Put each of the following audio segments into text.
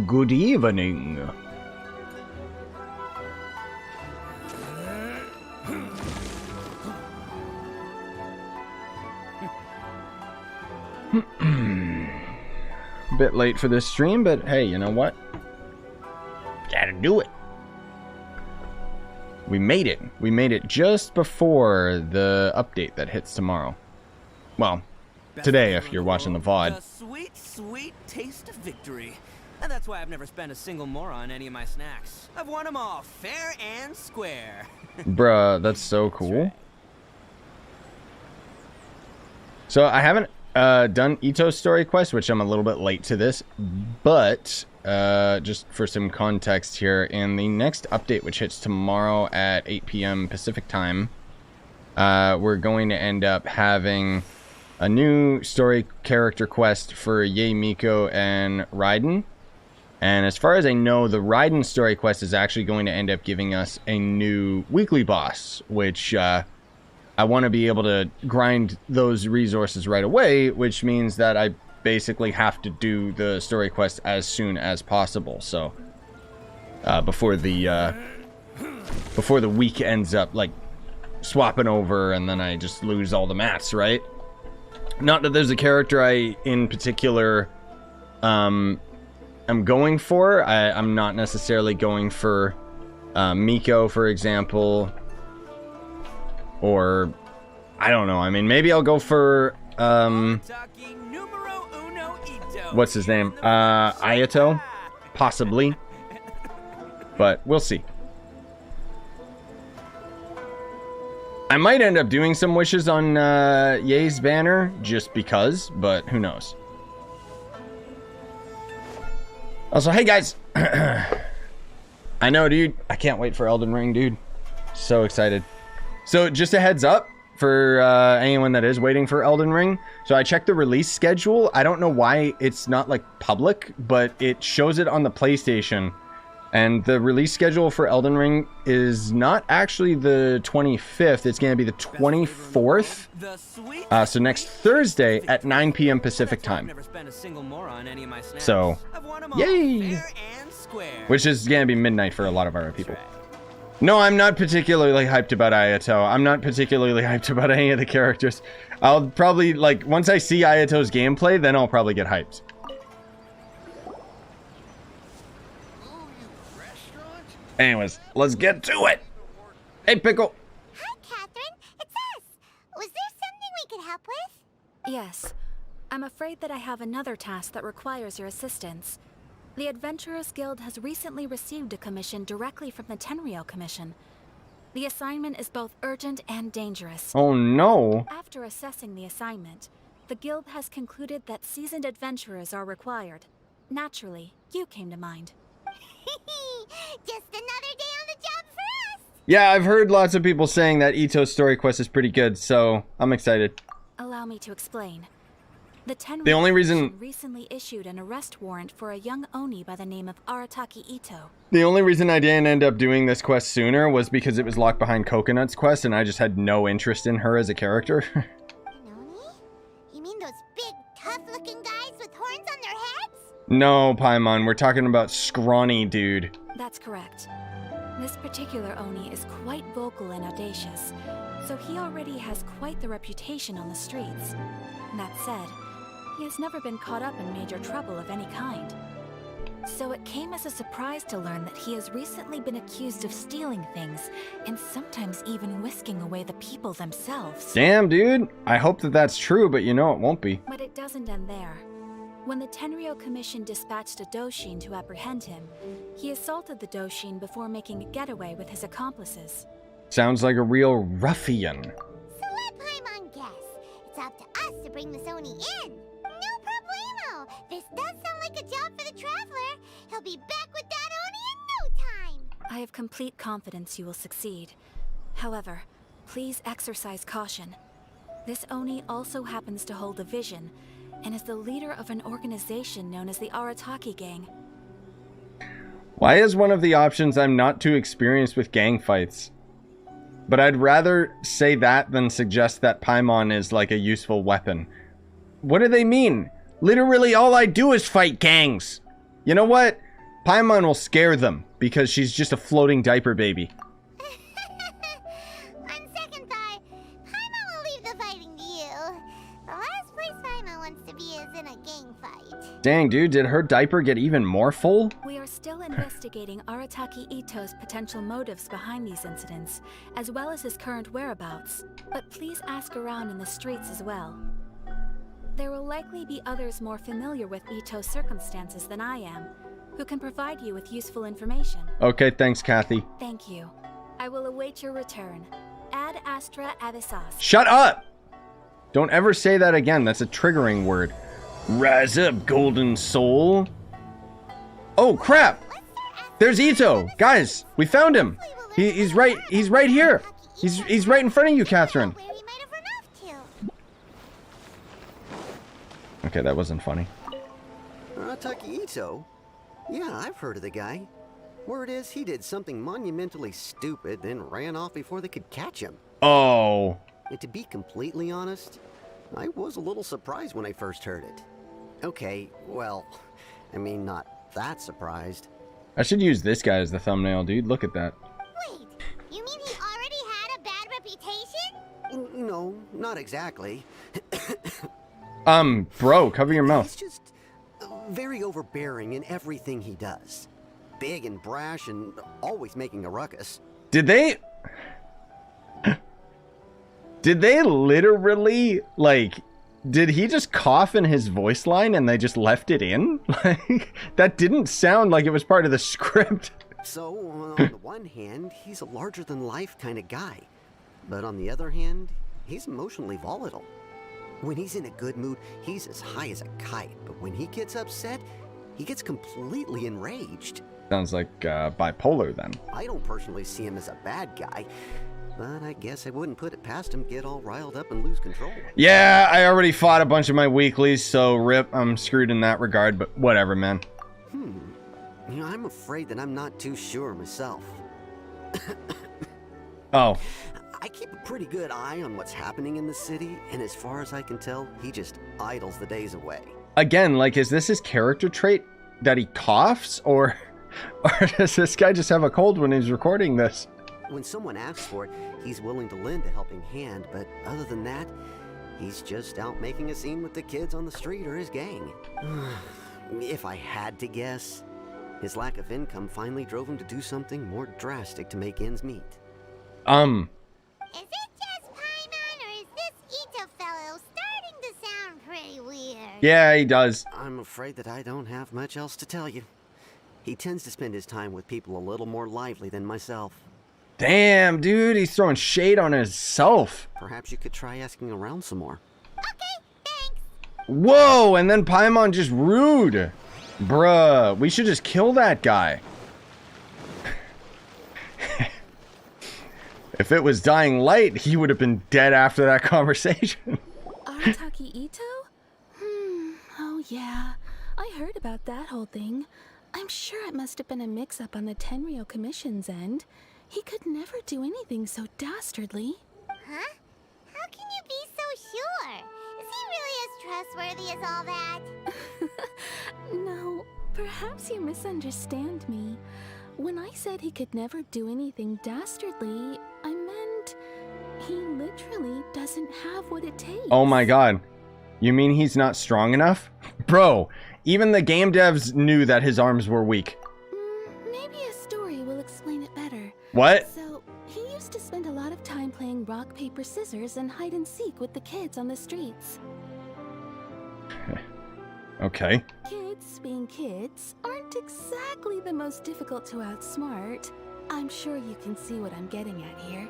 Good evening. Bit late for this stream, but hey, you know what? Gotta do it. We made it. We made it just before the update that hits tomorrow. Well, today if you're watching the VOD. The sweet, sweet taste of victory. And that's why I've never spent a single more on any of my snacks. I've won them all fair and square. Bruh, that's so cool. So I haven't done Itto's story quest, which I'm a little bit late to this, but just for some context here, in the next update, which hits tomorrow at 8 p.m. Pacific time, we're going to end up having a new story character quest for Yae, Miko, and Raiden. And as far as I know, the Raiden story quest is actually going to end up giving us a new weekly boss, which I want to be able to grind those resources right away, which means that I basically have to do the story quest as soon as possible. So before the week ends up like swapping over and then I just lose all the mats, right? Not that there's a character I in particular I'm going for. I'm not necessarily going for Miko, for example, or I don't know. I mean, maybe I'll go for what's his name? Itto, possibly, but we'll see. I might end up doing some wishes on Ye's banner just because, but who knows. Also, hey guys, I know, dude, I can't wait for Elden Ring, dude. So excited. So just a heads up for anyone that is waiting for Elden Ring. So I checked the release schedule. I don't know why it's not like public, but it shows it on the PlayStation. And the release schedule for Elden Ring is not actually the 25th. It's going to be the 24th. So next Thursday at 9 p.m. Pacific time. So, yay! Which is going to be midnight for a lot of our people. No, I'm not particularly hyped about Itto. I'm not particularly hyped about any of the characters. I'll probably, like, once I see Ayato's gameplay, then I'll probably get hyped. Anyways, let's get to it. Hey, Pickle. Hi, Catherine. It's us. Was there something we could help with? Yes. I'm afraid that I have another task that requires your assistance. The Adventurers Guild has recently received a commission directly from the Tenryou Commission. The assignment is both urgent and dangerous. Oh no. After assessing the assignment, the Guild has concluded that seasoned adventurers are required. Naturally, you came to mind. Just another day on the job for us! Yeah, I've heard lots of people saying that Itto's story quest is pretty good, so I'm excited. Allow me to explain. The only reason recently issued an arrest warrant for a young Oni by the name of Arataki Itto. The only reason I didn't end up doing this quest sooner was because it was locked behind Coconut's quest, and I just had no interest in her as a character. Oni? You mean those big, tough-looking guys with horns on their heads? No, Paimon, we're talking about scrawny dude. That's correct. This particular Oni is quite vocal and audacious, so he already has quite the reputation on the streets. That said, he has never been caught up in major trouble of any kind. So it came as a surprise to learn that he has recently been accused of stealing things, and sometimes even whisking away the people themselves. Damn, dude. I hope that that's true, but you know it won't be. But it doesn't end there. When the Tenryou Commission dispatched a Doshin to apprehend him, he assaulted the Doshin before making a getaway with his accomplices. Sounds like a real ruffian. So let Paimon guess. It's up to us to bring this Oni in. No problemo. This does sound like a job for the Traveler. He'll be back with that Oni in no time. I have complete confidence you will succeed. However, please exercise caution. This Oni also happens to hold a vision, and is the leader of an organization known as the Arataki Gang. Why is one of the options I'm not too experienced with gang fights? But I'd rather say that than suggest that Paimon is like a useful weapon. What do they mean? Literally all I do is fight gangs. You know what? Paimon will scare them because she's just a floating diaper baby. On second thought, Paimon will leave the fighting to you. The last place Paimon wants to be is in a gang fight. Dang, dude, did her diaper get even more full? We are still investigating Arataki Itto's potential motives behind these incidents, as well as his current whereabouts. But please ask around in the streets as well. There will likely be others more familiar with Itto's circumstances than I am, who can provide you with useful information. Okay, thanks, Kathy. Thank you. I will await your return. Ad Astra Avisas. Shut up! Don't ever say that again. That's a triggering word. Rise up, golden soul. Oh, crap! There's Itto! Guys, we found him! He's right here! He's right in front of you, Catherine! Where he might have run off to. Okay, that wasn't funny. Arataki Itto? Yeah, I've heard of the guy. Word is he did something monumentally stupid, then ran off before they could catch him. Oh. And to be completely honest, I was a little surprised when I first heard it. Okay, well, I mean, not that surprised. I should use this guy as the thumbnail, dude. Look at that. Wait, you mean he already had a bad reputation? No, not exactly. Bro, cover your mouth. He's just very overbearing in everything he does. Big and brash and always making a ruckus. Did they literally, like, did he just cough in his voice line and they just left it in? Like, that didn't sound like it was part of the script. So, on the one hand, he's a larger-than-life kind of guy. But on the other hand, he's emotionally volatile. When he's in a good mood, he's as high as a kite. But when he gets upset, he gets completely enraged. Sounds like bipolar then. I don't personally see him as a bad guy, but I guess I wouldn't put it past him to get all riled up and lose control. Yeah, I already fought a bunch of my weeklies, so rip, I'm screwed in that regard, but whatever, man. You know, I'm afraid that I'm not too sure myself. Oh. I keep a pretty good eye on what's happening in the city, and as far as I can tell, he just idles the days away. Again, like, is this his character trait that he coughs, or does this guy just have a cold when he's recording this? When someone asks for it, he's willing to lend a helping hand, but other than that, he's just out making a scene with the kids on the street or his gang. If I had to guess, his lack of income finally drove him to do something more drastic to make ends meet. Is it just Paimon, or is this Itto fellow starting to sound pretty weird? Yeah, he does. I'm afraid that I don't have much else to tell you. He tends to spend his time with people a little more lively than myself. Damn, dude, he's throwing shade on himself. Perhaps you could try asking around some more. Okay, thanks. Whoa, and then Paimon just rude. Bruh, we should just kill that guy. If it was Dying Light, he would have been dead after that conversation. Arataki Itto? Oh yeah. I heard about that whole thing. I'm sure it must have been a mix-up on the Tenryou Commission's end. He could never do anything so dastardly. Huh? How can you be so sure? Is he really as trustworthy as all that? No, perhaps you misunderstand me. When I said he could never do anything dastardly, I meant he literally doesn't have what it takes. Oh my god. You mean he's not strong enough? Bro, even the game devs knew that his arms were weak. Maybe a story will explain it better. What? So, he used to spend a lot of time playing rock, paper, scissors and hide and seek with the kids on the streets. Okay. Kids, being kids, aren't exactly the most difficult to outsmart. I'm sure you can see what I'm getting at here.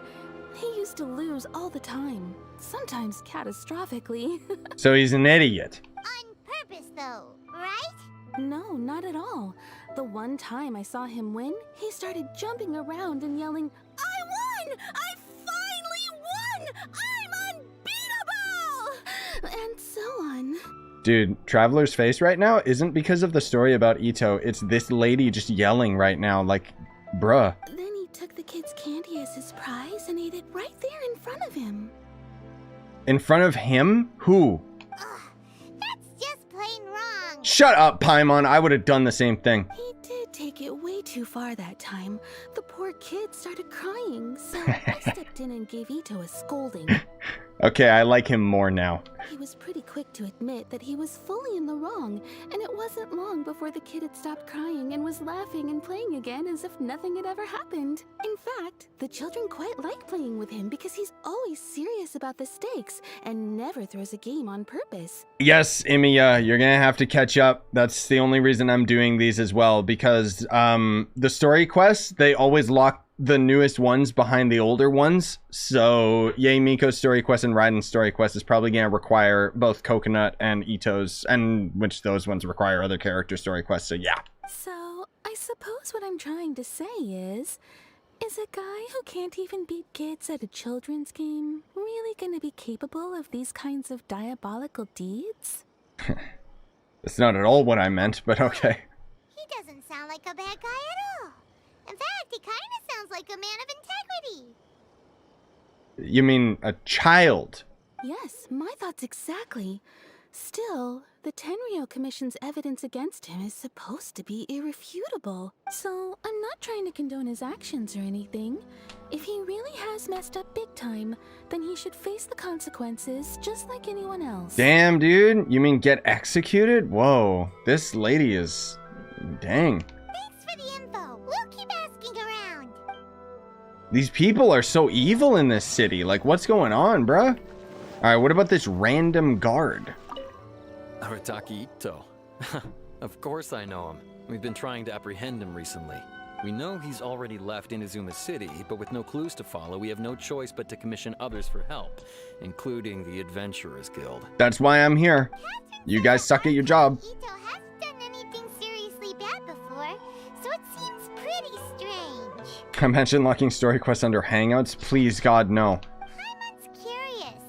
He used to lose all the time, sometimes catastrophically. So he's an idiot. On purpose, though, right? No, not at all. The one time I saw him win, he started jumping around and yelling, "I won! I finally won! I'm unbeatable!" And so on. Dude, Traveler's face right now isn't because of the story about Itto. It's this lady just yelling right now, like, bruh. Then he took the kid's candy as his prize and ate it right there in front of him. In front of him? Who? Ugh, that's just plain wrong. Shut up, Paimon. I would have done the same thing. He did take it way too far that time. The poor kid started crying, so I stepped in and gave Itto a scolding. Okay, I like him more now. He was pretty quick to admit that he was fully in the wrong, and it wasn't long before the kid had stopped crying and was laughing and playing again as if nothing had ever happened. In fact, the children quite like playing with him because he's always serious about the stakes and never throws a game on purpose. Yes, Emiya, you're gonna have to catch up. That's the only reason I'm doing these as well, because the story quests, they always lock the newest ones behind the older ones. So Yae Miko's story quest and Raiden's story quest is probably going to require both Coconut and Itto's, and which those ones require other character story quests. So yeah. So, I suppose what I'm trying to say is a guy who can't even beat kids at a children's game really gonna be capable of these kinds of diabolical deeds? That's not at all what I meant, but okay. He doesn't sound like a bad guy at all. In fact, he kind of sounds like a man of integrity. You mean a child? Yes, my thoughts exactly. Still, the Tenryou Commission's evidence against him is supposed to be irrefutable. So, I'm not trying to condone his actions or anything. If he really has messed up big time, then he should face the consequences just like anyone else. Damn, dude. You mean get executed? Whoa. This lady is... Dang. Thanks for the info. We'll keep asking around. These people are so evil in this city. Like, what's going on, bruh? Alright, what about this random guard? Arataki Itto. Of course I know him. We've been trying to apprehend him recently. We know he's already left Inazuma City, but with no clues to follow, we have no choice but to commission others for help, including the Adventurers Guild. That's why I'm here. You guys suck at your job. Itto hasn't done anything seriously bad before, so it seems pretty strange. I mentioned locking story quests under Hangouts. Please, God, no. Paimon's curious.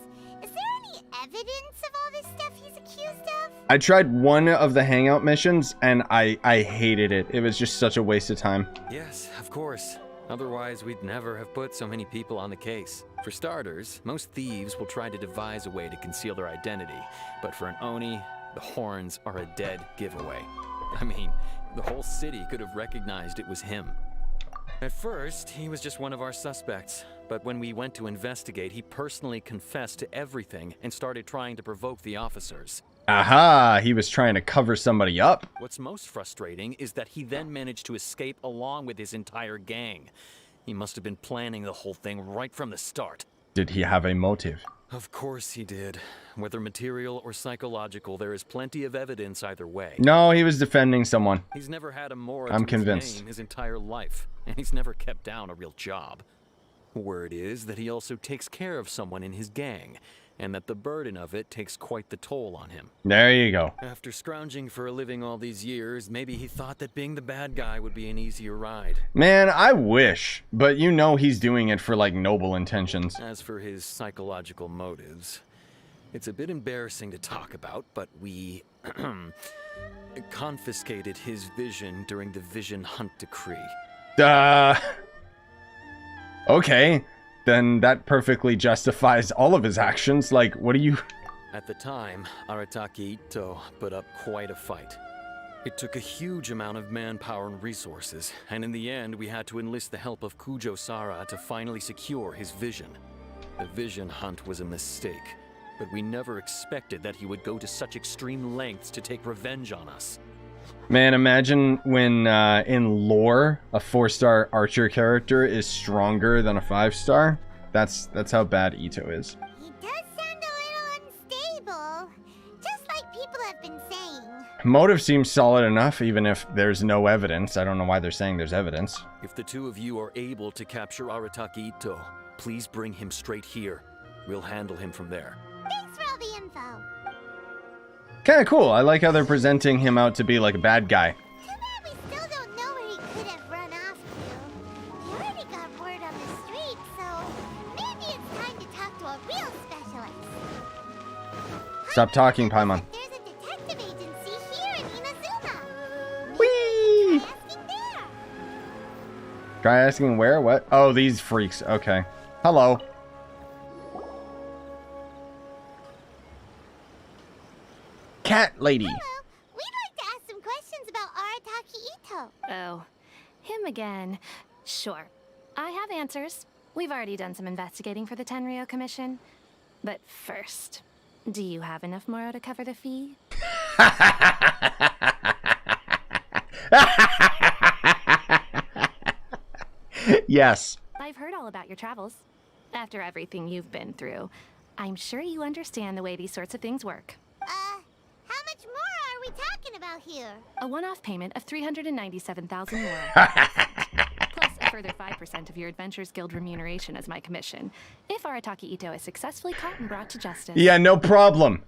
Is there any evidence of all this stuff he's accused of? I tried one of the Hangout missions, and I hated it. It was just such a waste of time. Yes, of course. Otherwise, we'd never have put so many people on the case. For starters, most thieves will try to devise a way to conceal their identity, but for an Oni, the horns are a dead giveaway. I mean, the whole city could have recognized it was him. At first, he was just one of our suspects, but when we went to investigate, he personally confessed to everything and started trying to provoke the officers. Aha, he was trying to cover somebody up. What's most frustrating is that he then managed to escape along with his entire gang. He must have been planning the whole thing right from the start. Did he have a motive? Of course he did. Whether material or psychological, there is plenty of evidence either way. No, he was defending someone. He's never had a Mora I'm to his convinced. name his entire life, and he's never kept down a real job. Word is that he also takes care of someone in his gang, and that the burden of it takes quite the toll on him. There you go. After scrounging for a living all these years, maybe he thought that being the bad guy would be an easier ride. Man, I wish. But you know he's doing it for, like, noble intentions. As for his psychological motives, it's a bit embarrassing to talk about, but we confiscated his vision during the Vision Hunt Decree. Okay. Then that perfectly justifies all of his actions. Like, what do you... At the time, Arataki Itto put up quite a fight. It took a huge amount of manpower and resources, and in the end we had to enlist the help of Kujo Sara to finally secure his vision. The Vision Hunt was a mistake, but we never expected that he would go to such extreme lengths to take revenge on us. Man, imagine when in lore, a 4-star archer character is stronger than a 5-star. That's how bad Itto is. He does sound a little unstable, just like people have been saying. Motive seems solid enough, even if there's no evidence. I don't know why they're saying there's evidence. If the two of you are able to capture Arataki Itto, please bring him straight here. We'll handle him from there. Thanks for all the info. Kind of cool. I like how they're presenting him out to be like a bad guy. Too bad we still don't know where he could have run off to. He already got word on the street, so maybe it's time to talk to a real specialist. Stop talking, Paimon. There's a detective agency here in Inazuma. Whee! Maybe try asking there. Try asking where? What? Oh, these freaks. Okay. Hello. Cat lady. Hello, we'd Ito? Oh, him again. Sure. I have answers. We've already done some investigating for the Tenryou Commission. But first, do you have enough Moro to cover the fee? Yes. I've heard all about your travels. After everything you've been through, I'm sure you understand the way these sorts of things work. How much more are we talking about here? A one-off payment of 397,000 Moro. Plus a further 5% of your Adventures Guild remuneration as my commission, if Arataki Itto is successfully caught and brought to justice. Yeah, no problem.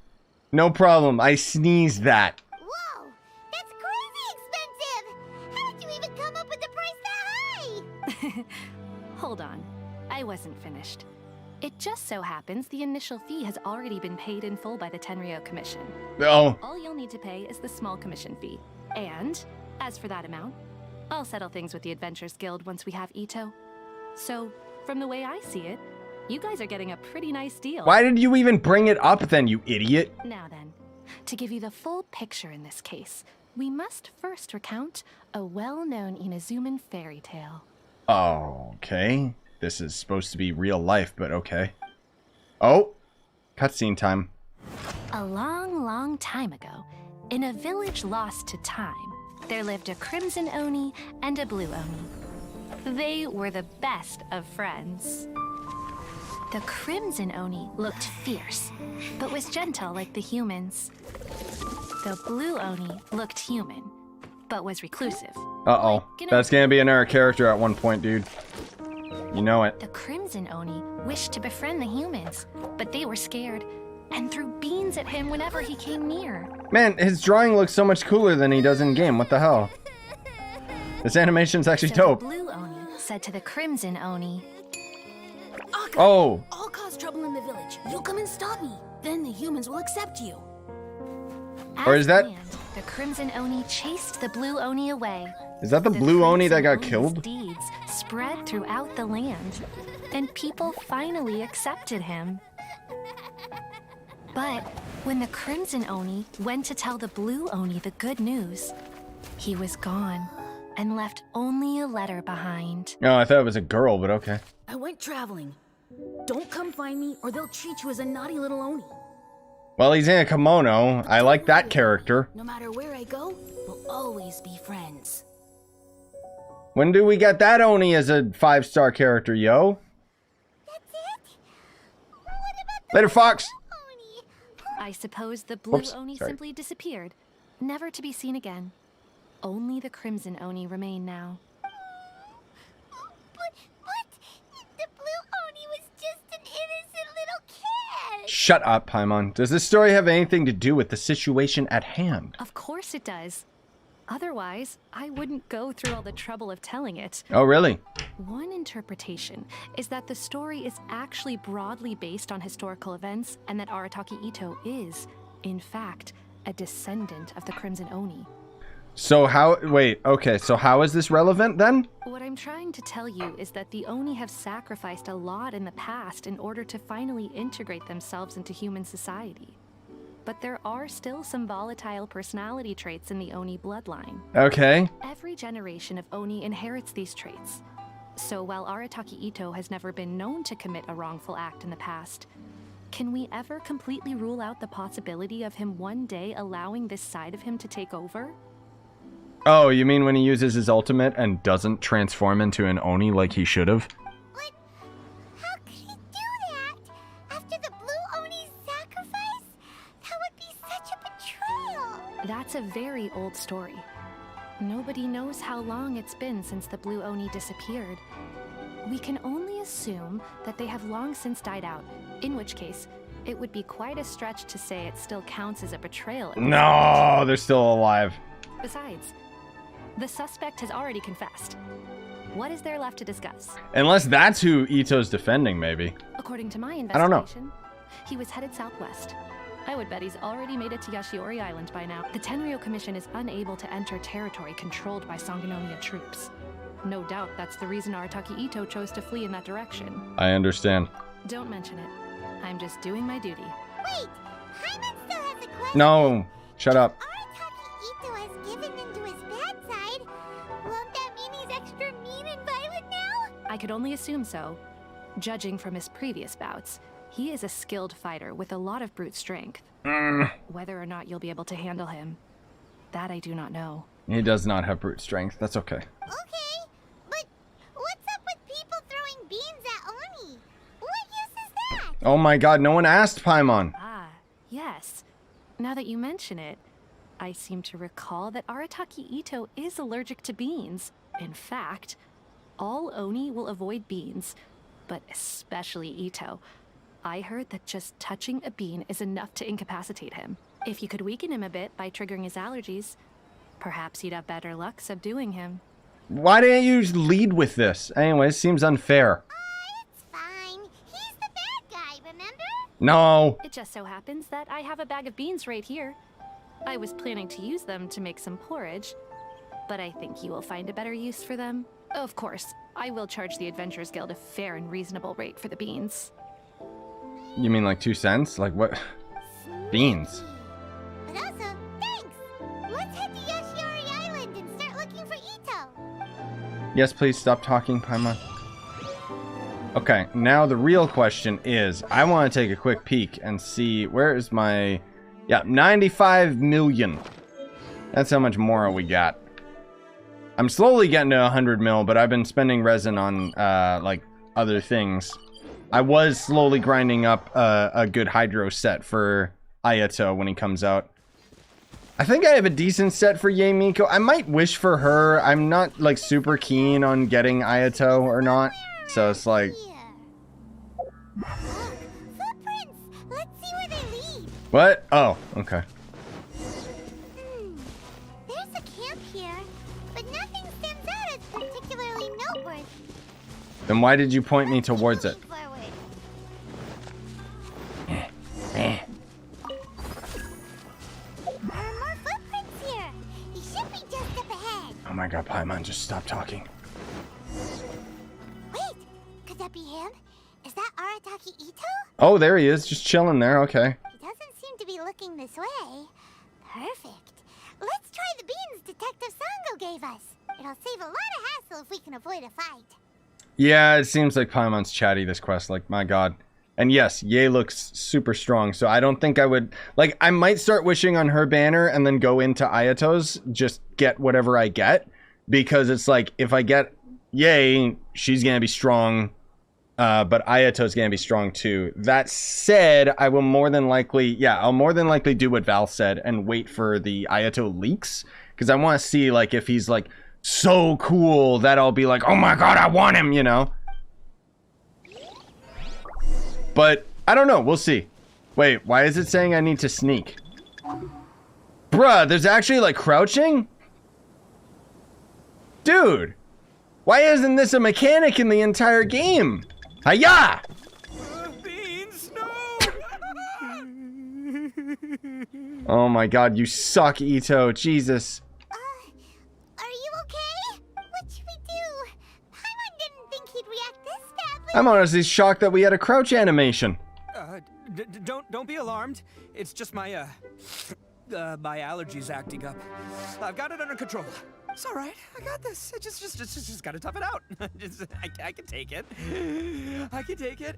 No problem. I sneezed that. Whoa! That's crazy expensive! How did you even come up with the price that high? Hold on. I wasn't finished. It just so happens the initial fee has already been paid in full by the Tenryou Commission. Oh. All you'll need to pay is the small commission fee. And, as for that amount, I'll settle things with the Adventures Guild once we have Itto. So, from the way I see it, you guys are getting a pretty nice deal. Why did you even bring it up then, you idiot? Now then, to give you the full picture in this case, we must first recount a well-known Inazuman fairy tale. Oh, okay. This is supposed to be real life, but okay. Oh, cutscene time. A long, long time ago, in a village lost to time, there lived a crimson Oni and a blue Oni. They were the best of friends. The crimson Oni looked fierce, but was gentle like the humans. The blue Oni looked human, but was reclusive. Uh-oh. That's gonna be another character at one point, dude. You know it. The Crimson Oni wished to befriend the humans, but they were scared and threw beans at him whenever he came near. Man, his drawing looks so much cooler than he does in game. What the hell? This animation's actually So dope. the Blue Oni said to the Crimson Oni, Oh. I'll cause trouble in the village. You'll come and stop me. Then the humans will accept you. Or is that- As planned, the Crimson Oni chased the Blue Oni away. Is that the blue Oni that got Crimson killed? Oni's deeds spread throughout the land, and people finally accepted him. But when the Crimson Oni went to tell the Blue Oni the good news, he was gone and left only a letter behind. Oh, I thought it was a girl, but okay. I went traveling. Don't come find me or they'll treat you as a naughty little Oni. Well, he's in a kimono. I like that character. No matter where I go, we'll always be friends. When do we get that Oni as a 5-star character, yo? That's it? What about the Later, Fox. Oni? I suppose the Blue Oops, Oni sorry. simply disappeared, never to be seen again. Only the Crimson Oni remain now. But the blue Oni was just an innocent little kid. Shut up, Paimon. Does this story have anything to do with the situation at hand? Of course it does. Otherwise, I wouldn't go through all the trouble of telling it. Oh, really? One interpretation is that the story is actually broadly based on historical events and that Arataki Itto is, in fact, a descendant of the Crimson Oni. So how... Wait, okay. So how is this relevant, then? What I'm trying to tell you is that the Oni have sacrificed a lot in the past in order to finally integrate themselves into human society. But there are still some volatile personality traits in the Oni bloodline. Okay. Every generation of Oni inherits these traits. So while Arataki Itto has never been known to commit a wrongful act in the past, can we ever completely rule out the possibility of him one day allowing this side of him to take over? Oh, you mean when he uses his ultimate and doesn't transform into an Oni like he should have? But how could he do that? After the blue Oni's sacrifice? That would be such a betrayal. That's a very old story. Nobody knows how long it's been since the Blue Oni disappeared. We can only assume that they have long since died out, in which case, it would be quite a stretch to say it still counts as a betrayal. at this No, they're still alive. point. Besides, the suspect has already confessed. What is there left to discuss? Unless that's who Ito's defending, maybe. According to my I don't know. investigation, he was headed southwest. I would bet he's already made it to Yashiori Island by now. The Tenryou Commission is unable to enter territory controlled by Sangonomiya troops. No doubt that's the reason Arataki Itto chose to flee in that direction. I understand. Don't mention it. I'm just doing my duty. Wait, Hyman still has a question. No, shut up. Arataki Itto has given in to his bad side. I could only assume so. Judging from his previous bouts, he is a skilled fighter with a lot of brute strength. Whether or not you'll be able to handle him, that I do not know. He does not have brute strength. That's okay. Okay, but what's up with people throwing beans at Oni? What use is that? Oh my god, no one asked Paimon. Ah, yes. Now that you mention it, I seem to recall that Arataki Itto is allergic to beans. In fact, all Oni will avoid beans, but especially Itto. I heard that just touching a bean is enough to incapacitate him. If you could weaken him a bit by triggering his allergies, perhaps you'd have better luck subduing him. Why didn't you lead with this? Anyways, seems unfair. It's fine. He's the bad guy, remember? No. It just so happens that I have a bag of beans right here. I was planning to use them to make some porridge, but I think you will find a better use for them. Of course, I will charge the Adventurers Guild a fair and reasonable rate for the beans. You mean like 2 cents? Like what? Beans. But also, thanks! Let's head to Yoshiori Island and start looking for Itto. Yes, please stop talking, Paimon. Okay, now the real question is, I want to take a quick peek and see, where is my... Yeah, 95 million. That's how much more we got. I'm slowly getting to 100 mil, but I've been spending resin on, like, other things. I was slowly grinding up a good hydro set for Ayato when he comes out. I think I have a decent set for Yae Miko. I might wish for her. I'm not, like, super keen on getting Ayato or not. So it's like... Here. Look, footprints! Let's see where they lead. What? Oh, okay. There's a camp here, but nothing stands out as particularly noteworthy. Then why did you point me towards it? Forward. There are more footprints here. He should be just up ahead. Oh my god, Paimon, just stop talking. Wait, could that be him? Is that Arataki Itto? Oh, there he is, just chilling there, okay. He doesn't seem to be looking this way. Perfect. Let's try the beans Detective Sango gave us. It'll save a lot of hassle if we can avoid a fight. Yeah, it seems like Paimon's chatty this quest, like, my god. And yes, Yae looks super strong, so I don't think I would... Like, I might start wishing on her banner and then go into Ayato's, just get whatever I get. Because it's like, if I get Yae, she's gonna be strong, but Ayato's gonna be strong too. That said, I will more than likely... Yeah, I'll more than likely do what Val said and wait for the Ayato leaks. Because I want to see, like, if he's, like, so cool that I'll be like, oh my god, I want him, you know? But, I don't know, we'll see. Wait, why is it saying I need to sneak? Bruh, there's actually, like, crouching? Dude! Why isn't this a mechanic in the entire game? Hiya! Beans, no! Oh my god, you suck, Itto. Jesus. Are you okay? What should we do? Paimon didn't think he'd react this badly. I'm honestly shocked that we had a crouch animation. Don't be alarmed. It's just my my allergies acting up. I've got it under control. It's all right. I got this. I just gotta tough it out. I can take it. I can take it.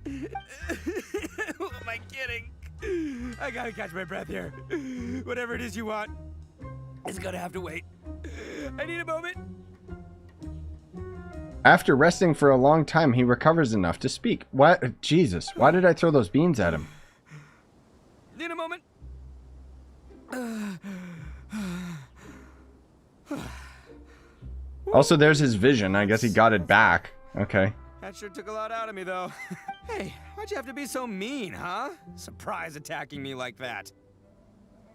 Who am I kidding? I gotta catch my breath here. Whatever it is you want, it's gonna have to wait. I need a moment. After resting for a long time, he recovers enough to speak. What? Jesus, why did I throw those beans at him? Need a moment. Also, there's his vision. I guess he got it back. Okay. That sure took a lot out of me, though. Hey, why'd you have to be so mean, huh? Surprise attacking me like that.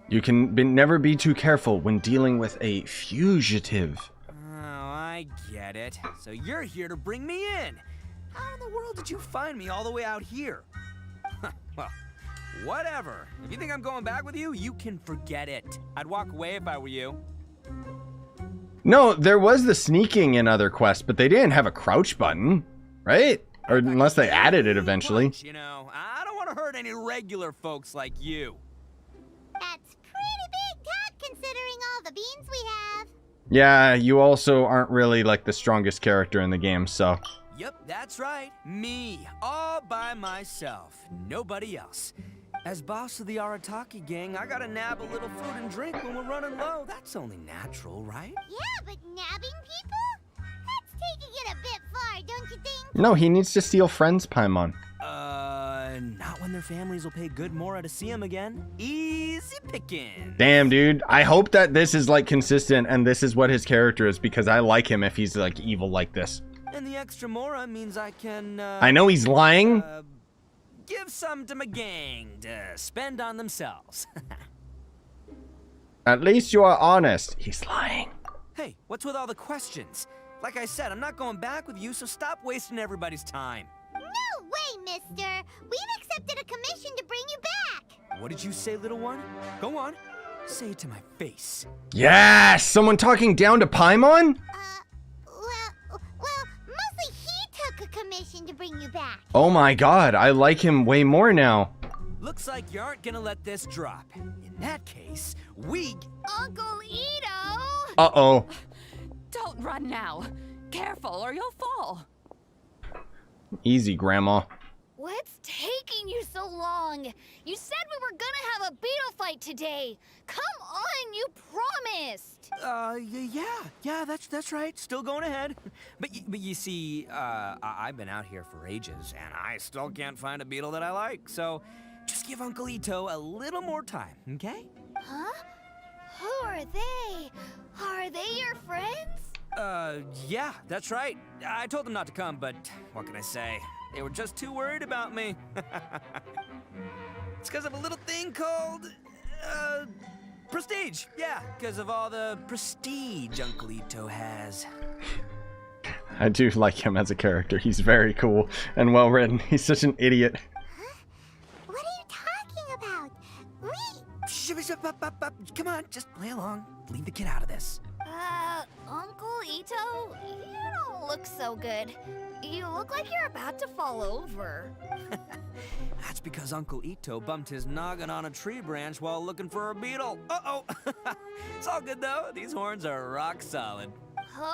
You can never be too careful when dealing with a fugitive. Oh, I get it. So you're here to bring me in. How in the world did you find me all the way out here? Well, whatever. If you think I'm going back with you, you can forget it. I'd walk away if I were you. No, there was the sneaking in other quests, but they didn't have a crouch button, right? Or unless they added it eventually. Punch, you know, I don't want to hurt any regular folks like you. That's pretty big talk considering all the beans we have. Yeah, you also aren't really like the strongest character in the game, so. Yep, that's right. Me, all by myself. Nobody else. As boss of the Arataki gang, I gotta nab a little food and drink when we're running low. That's only natural, right? Yeah, but nabbing people? That's taking it a bit far, don't you think? No, he needs to steal friends' Paimon. Not when their families will pay good mora to see him again. Easy picking. Damn, dude. I hope that this is like consistent and this is what his character is, because I like him if he's like evil like this. And the extra mora means I can, I know he's lying. give some to my gang to spend on themselves. At least you are honest. He's lying. Hey, what's with all the questions? Like I said, I'm not going back with you, so stop wasting everybody's time. No way, mister! We've accepted a commission to bring you back! What did you say, little one? Go on. Say it to my face. Yes! Someone talking down to Paimon? Well, mostly he took a commission to bring you back. Oh my god, I like him way more now. Looks like you aren't gonna let this drop. In that case, we... Uncle Itto! Uh-oh. Don't run now. Careful or you'll fall. Easy, Grandma. What's taking you so long? You said we were gonna have a beetle fight today. Come on, you promised. Yeah, that's right. Still going ahead. But you see, I've been out here for ages, and I still can't find a beetle that I like. So, just give Uncle Itto a little more time, okay? Huh? Who are they? Are they your friends? Yeah, that's right. I told them not to come, but what can I say? They were just too worried about me. It's because of a little thing called, prestige. Yeah, because of all the prestige Uncle Itto has. I do like him as a character. He's very cool and well written. He's such an idiot. What are you talking about? Come on, just play along. Leave the kid out of this. Uncle Itto, you don't look so good. You look like you're about to fall over. That's because Uncle Itto bumped his noggin on a tree branch while looking for a beetle. Uh-oh. It's all good, though. These horns are rock solid.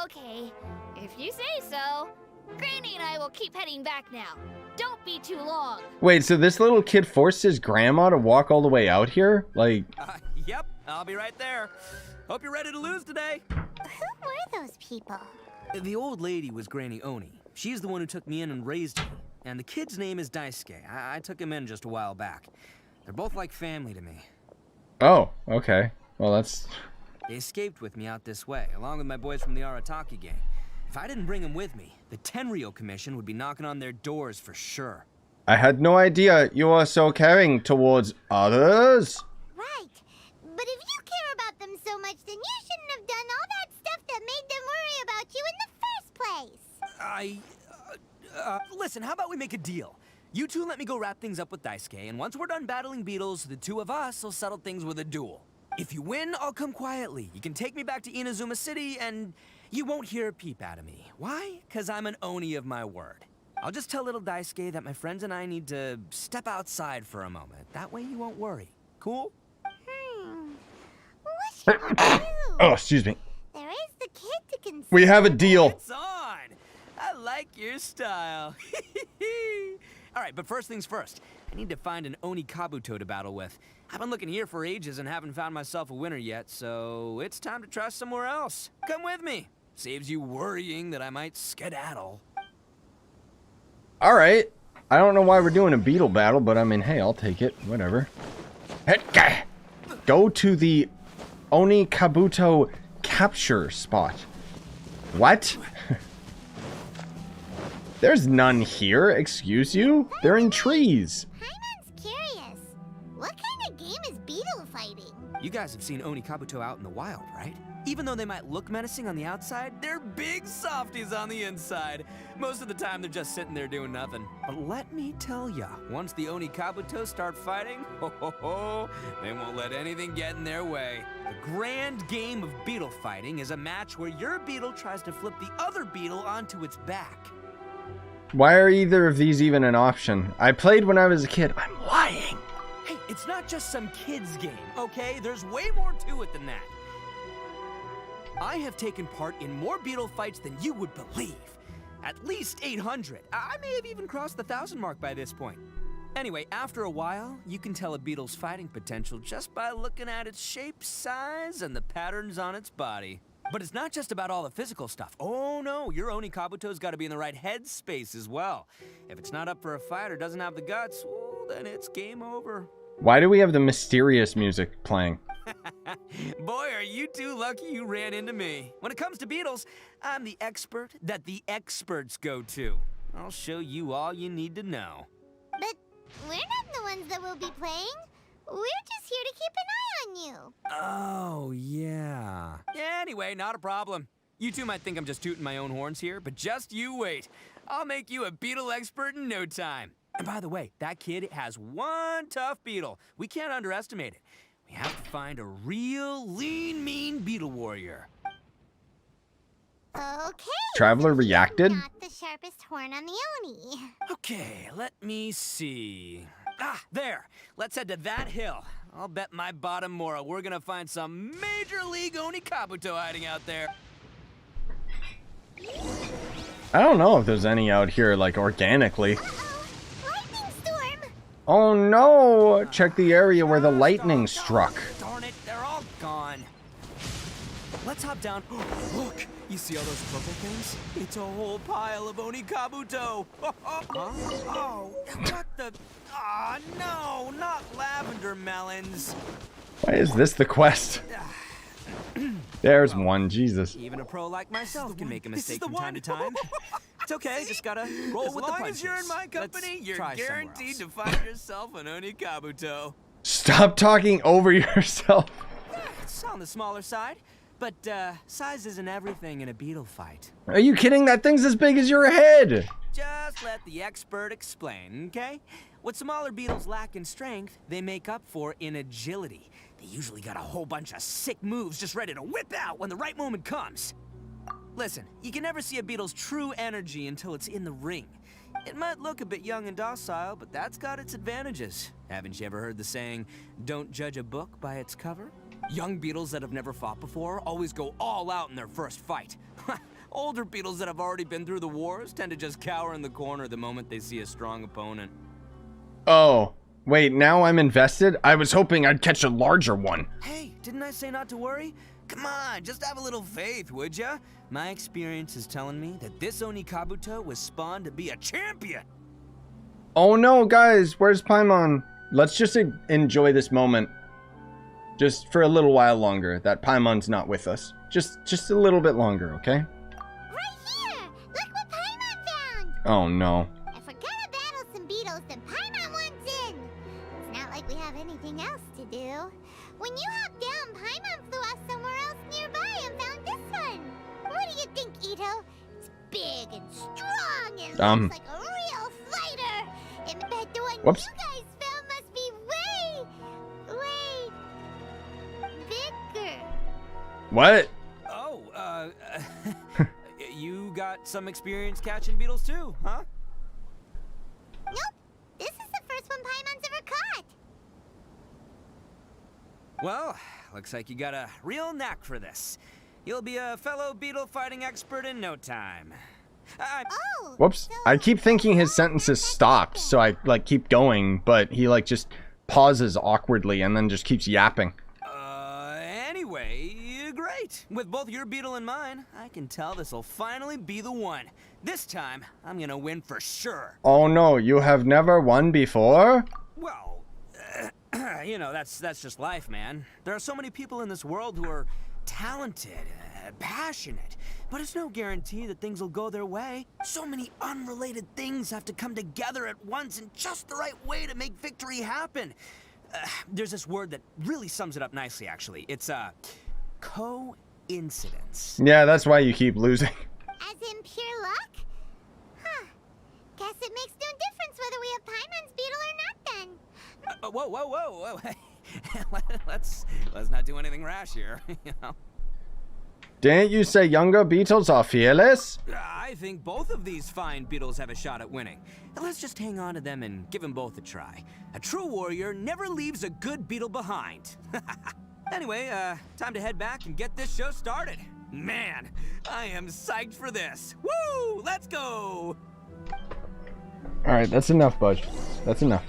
Okay, if you say so. Granny and I will keep heading back now. Don't be too long. Wait, so this little kid forced his grandma to walk all the way out here? Like... Yep, I'll be right there. Hope you're ready to lose today. Who were those people? The old lady was Granny Oni. She's the one who took me in and raised me. And the kid's name is Daisuke. I took him in just a while back. They're both like family to me. Oh, okay. Well, that's... They escaped with me out this way, along with my boys from the Arataki gang. If I didn't bring them with me, the Tenryou Commission would be knocking on their doors for sure. I had no idea you were so caring towards others. Right. But if you care about them so much, then you shouldn't have done all that stuff that made them worry about you in the first place. Listen, how about we make a deal? You two let me go wrap things up with Daisuke, and once we're done battling beetles, the two of us will settle things with a duel. If you win, I'll come quietly. You can take me back to Inazuma City, and you won't hear a peep out of me. Why? Because I'm an Oni of my word. I'll just tell little Daisuke that my friends and I need to step outside for a moment. That way you won't worry. Cool? What should we do? Oh, excuse me. There is the kid to consider. We have a deal. It's on! I like your style. All right, but first things first. I need to find an Oni Kabuto to battle with. I've been looking here for ages and haven't found myself a winner yet, so it's time to try somewhere else. Come with me. Saves you worrying that I might skedaddle. All right. I don't know why we're doing a beetle battle, but I mean, hey, I'll take it. Whatever. Go to the Oni Kabuto capture spot. What? There's none here, excuse you? They're in trees. Paimon's curious. What kind of game is beetle fighting? You guys have seen Oni Kabuto out in the wild, right? Even though they might look menacing on the outside, they're big softies on the inside. Most of the time, they're just sitting there doing nothing. But let me tell ya, once the Oni Kabuto start fighting, they won't let anything get in their way. The grand game of beetle fighting is a match where your beetle tries to flip the other beetle onto its back. Why are either of these even an option? I played when I was a kid. I'm lying. Hey, it's not just some kid's game, okay? There's way more to it than that. I have taken part in more beetle fights than you would believe. At least 800. I may have even crossed the 1,000 mark by this point. Anyway, after a while, you can tell a beetle's fighting potential just by looking at its shape, size, and the patterns on its body. But it's not just about all the physical stuff. Oh no, your Oni Kabuto's gotta be in the right headspace as well. If it's not up for a fight or doesn't have the guts, well, then it's game over. Why do we have the mysterious music playing? Boy, are you two lucky you ran into me. When it comes to beetles, I'm the expert that the experts go to. I'll show you all you need to know. But we're not the ones that will be playing. We're just here to keep an eye on you. Oh, yeah. Anyway, not a problem. You two might think I'm just tooting my own horns here, but just you wait. I'll make you a beetle expert in no time. And by the way, that kid has one tough beetle. We can't underestimate it. We have to find a real lean, mean beetle warrior. Okay. Traveler so he's reacted? Not the sharpest horn on the Oni. Okay, let me see. Ah, there. Let's head to that hill. I'll bet my bottom moral we're gonna find some major league Oni Kabuto hiding out there. I don't know if there's any out here, like, organically. Lightning storm. Oh no! Check the area where the lightning struck. Darn it, they're all gone. Let's hop down. Look, you see all those purple things? It's a whole pile of Oni Kabuto. Oh, what the? Ah, no, not lavender melons. Why is this the quest? There's one, Jesus. Even a pro like myself can make a mistake from time to time. It's okay, just gotta roll with the punches. As long as you're in my company, you're guaranteed to find yourself an Oni Kabuto. Stop talking over yourself. It's on the smaller side, but size isn't everything in a beetle fight. Are you kidding? That thing's as big as your head. Just let the expert explain, okay? What smaller beetles lack in strength, they make up for in agility. They usually got a whole bunch of sick moves just ready to whip out when the right moment comes. Listen, you can never see a beetle's true energy until it's in the ring. It might look a bit young and docile, but that's got its advantages. Haven't you ever heard the saying, don't judge a book by its cover? Young beetles that have never fought before always go all out in their first fight. Older beetles that have already been through the wars tend to just cower in the corner the moment they see a strong opponent. Oh, wait, now I'm invested? I was hoping I'd catch a larger one. Hey, didn't I say not to worry? Come on, just have a little faith, would ya? My experience is telling me that this Oni Kabuto was spawned to be a champion. Oh no, guys, where's Paimon? Let's just enjoy this moment. Just for a little while longer, that Paimon's not with us. Just a little bit longer, okay? Right here. Look what Paimon found. Oh no. If we're gonna battle some beetles, then Paimon wants in. It's not like we have anything else to do. When you hopped down, Paimon flew off somewhere else nearby and found this one. What do you think, Itto? It's big and strong and looks like a real fighter. And bet the one Whoops. you guys found must be way bigger. What? Oh, you got some experience catching beetles too, huh? Nope. This is the first one Paimon's ever caught. Well, looks like you got a real knack for this. You'll be a fellow beetle fighting expert in no time. Oh. Whoops. I keep thinking his sentences stopped, so I, like, keep going, but he, like, just pauses awkwardly and then just keeps yapping. Anyway, great. With both your beetle and mine, I can tell this'll finally be the one. This time, I'm gonna win for sure. Oh no, you have never won before? Well, you know, that's just life, man. There are so many people in this world who are talented, passionate, but it's no guarantee that things will go their way. So many unrelated things have to come together at once in just the right way to make victory happen. There's this word that really sums it up nicely, actually. It's, coincidence. Yeah, that's why you keep losing. As in pure luck? Huh. Guess it makes no difference whether we have Paimon's beetle or not then. Whoa. let's not do anything rash here, you know? Didn't you say younger beetles are fearless? I think both of these fine beetles have a shot at winning. Let's just hang on to them and give them both a try. A true warrior never leaves a good beetle behind. Anyway, time to head back and get this show started. Man, I am psyched for this. Woo! Let's go! Alright, that's enough, Budge. That's enough.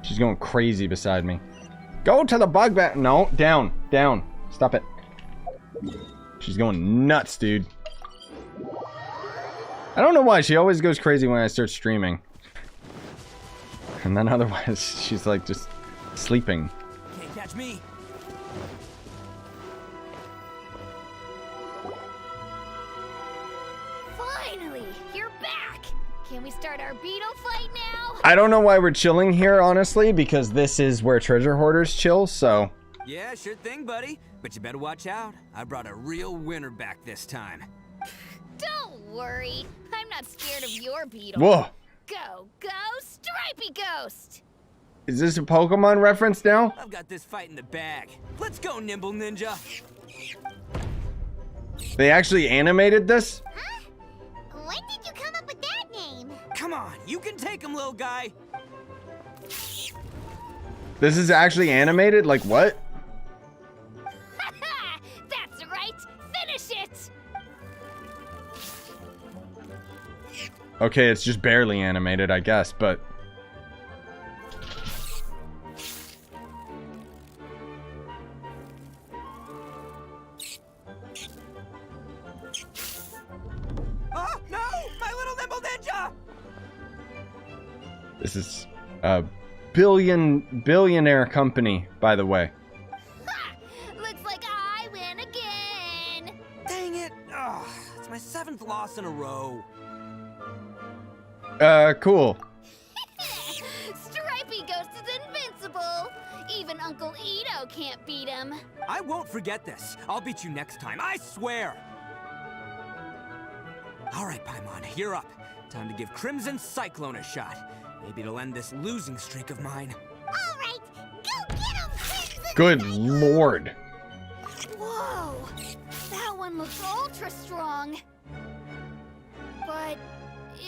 She's going crazy beside me. Go to the bug bat. No, down. Down. Stop it. She's going nuts, dude. I don't know why. She always goes crazy when I start streaming. And then otherwise, she's like just sleeping. Can't catch me. Finally, you're back. Can we start our Beetle Fight now? I don't know why we're chilling here, honestly, because this is where treasure hoarders chill, so... Yeah, sure thing, buddy. But you better watch out. I brought a real winner back this time. Don't worry. I'm not scared of your beetle. Whoa! Go, go, Stripey Ghost! Is this a Pokemon reference now? I've got this fight in the bag. Let's go, Nimble Ninja. They actually animated this? Huh? When did you come up with that name? Come on, you can take him, little guy. This is actually animated? Like what? That's right. Finish it. Okay, it's just barely animated, I guess, but... Oh, no! My little Nimble Ninja! This is a billionaire company, by the way. Ha! Looks like I win again. Dang it! Oh, it's my 7th loss in a row. Cool. Stripey Ghost is invincible. Even Uncle Itto can't beat him. I won't forget this. I'll beat you next time, I swear. All right, Paimon, you're up. Time to give Crimson Cyclone a shot. Maybe it'll end this losing streak of mine. All right, go get him, Crimson! Good lord. Whoa! That one looks ultra strong. But